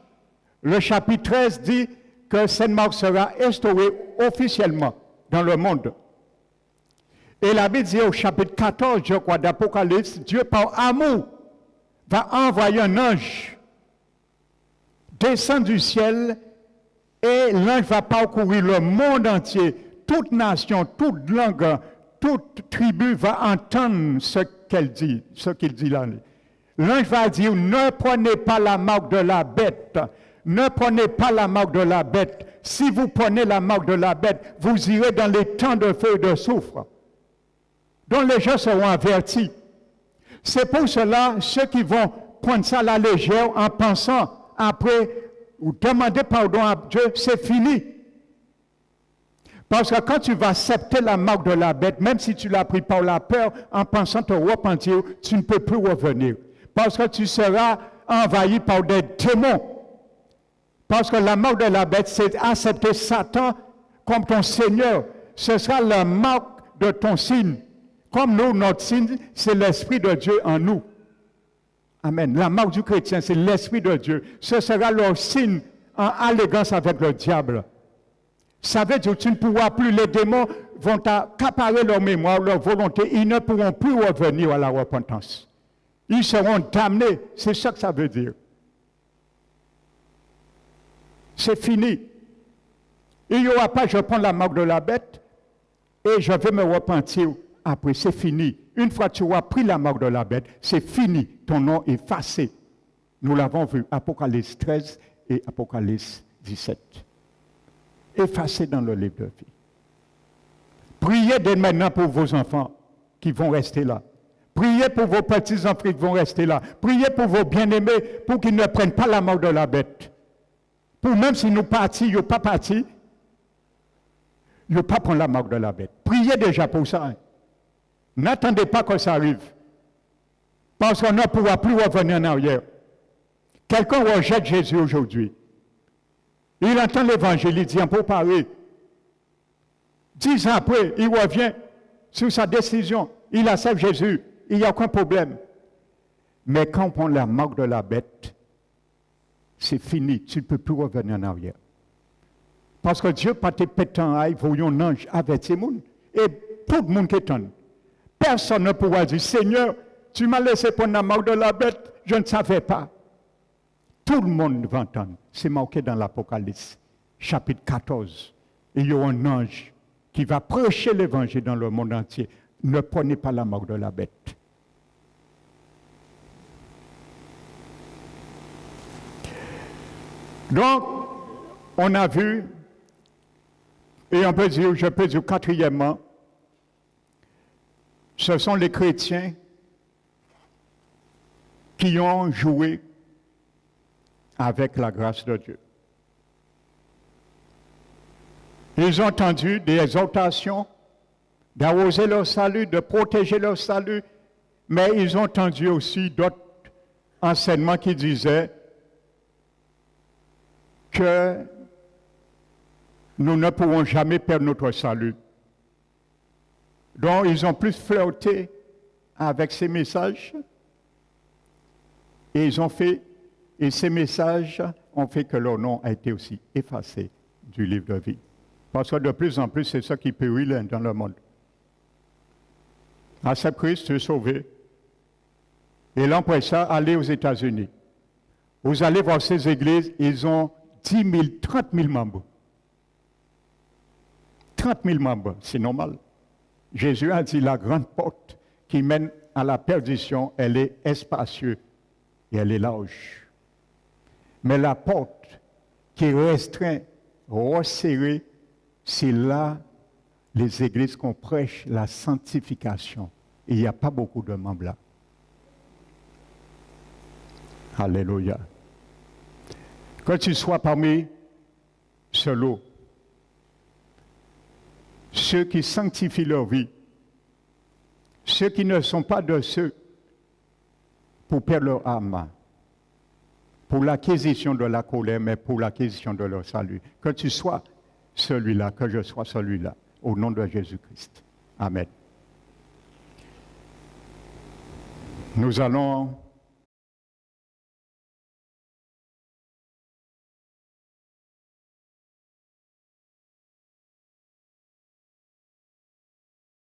Le chapitre 13 dit que cette marque sera instaurée officiellement dans le monde. Et la Bible dit au chapitre 14, je crois, d'Apocalypse, Dieu par amour va envoyer un ange descendre du ciel et l'ange va parcourir le monde entier. Toute nation, toute langue, toute tribu va entendre ce qu'il dit là. L'ange va dire, ne prenez pas la marque de la bête. Ne prenez pas la marque de la bête. Si vous prenez la marque de la bête, vous irez dans les temps de feu et de soufre. Donc les gens seront avertis. C'est pour cela, ceux qui vont prendre ça à la légère en pensant après ou demander pardon à Dieu, c'est fini. Parce que quand tu vas accepter la marque de la bête, même si tu l'as pris par la peur, en pensant te repentir, tu ne peux plus revenir. Parce que tu seras envahi par des démons. Parce que la marque de la bête, c'est accepter Satan comme ton Seigneur. Ce sera la marque de ton signe. Comme nous, notre signe, c'est l'Esprit de Dieu en nous. Amen. La marque du chrétien, c'est l'Esprit de Dieu. Ce sera leur signe en allégance avec le diable. Ça veut dire que tu ne pourras plus, les démons vont accaparer leur mémoire, leur volonté, ils ne pourront plus revenir à la repentance. Ils seront damnés, c'est ça que ça veut dire. C'est fini. Il n'y aura pas, je prends la marque de la bête et je vais me repentir. Après, c'est fini. Une fois que tu auras pris la marque de la bête, c'est fini. Ton nom est effacé. Nous l'avons vu, Apocalypse 13 et Apocalypse 17. Effacé dans le livre de vie. Priez dès maintenant pour vos enfants qui vont rester là. Priez pour vos petits-enfants qui vont rester là. Priez pour vos bien-aimés pour qu'ils ne prennent pas la marque de la bête. Pour même si nous partons, ils ne sont pas partis, ils ne vont pas prendre la marque de la bête. Priez déjà pour ça. Hein. N'attendez pas que ça arrive. Parce qu'on ne pourra plus revenir en arrière. Quelqu'un rejette Jésus aujourd'hui. Il entend l'évangile, il dit en pour parler. 10 ans après, il revient sur sa décision. Il accepte Jésus. Il n'y a aucun problème. Mais quand on prend la marque de la bête, c'est fini. Tu ne peux plus revenir en arrière. Parce que Dieu, pas te pétant, il voyons un ange avec ces monde. Et tout le monde qui étonne. Personne ne pourra dire, Seigneur, tu m'as laissé prendre la marque de la bête, je ne savais pas. Tout le monde va entendre. C'est marqué dans l'Apocalypse, chapitre 14. Il y aura un ange qui va prêcher l'évangile dans le monde entier. Ne prenez pas la marque de la bête. Donc, on a vu, et on peut dire, je peux dire quatrièmement, ce sont les chrétiens qui ont joué avec la grâce de Dieu. Ils ont entendu des exhortations d'arroser leur salut, de protéger leur salut, mais ils ont entendu aussi d'autres enseignements qui disaient que nous ne pourrons jamais perdre notre salut. Donc, ils ont plus flirté avec ces messages et ces messages ont fait que leur nom a été aussi effacé du livre de vie. Parce que de plus en plus, c'est ça qui périt dans le monde. Accepte Christ, tu es sauvé. Et après ça, allez aux États-Unis. Vous allez voir ces églises, ils ont 10 000, 30 000 membres. 30 000 membres, c'est normal. Jésus a dit la grande porte qui mène à la perdition, elle est spacieuse et elle est large. Mais la porte qui est restreinte, resserrée, c'est là les églises qu'on prêche la sanctification. Et il n'y a pas beaucoup de membres là. Alléluia. Que tu sois parmi ce lot, ceux qui sanctifient leur vie, ceux qui ne sont pas de ceux pour perdre leur âme, pour l'acquisition de la colère, mais pour l'acquisition de leur salut. Que tu sois celui-là, que je sois celui-là, au nom de Jésus-Christ. Amen. Nous allons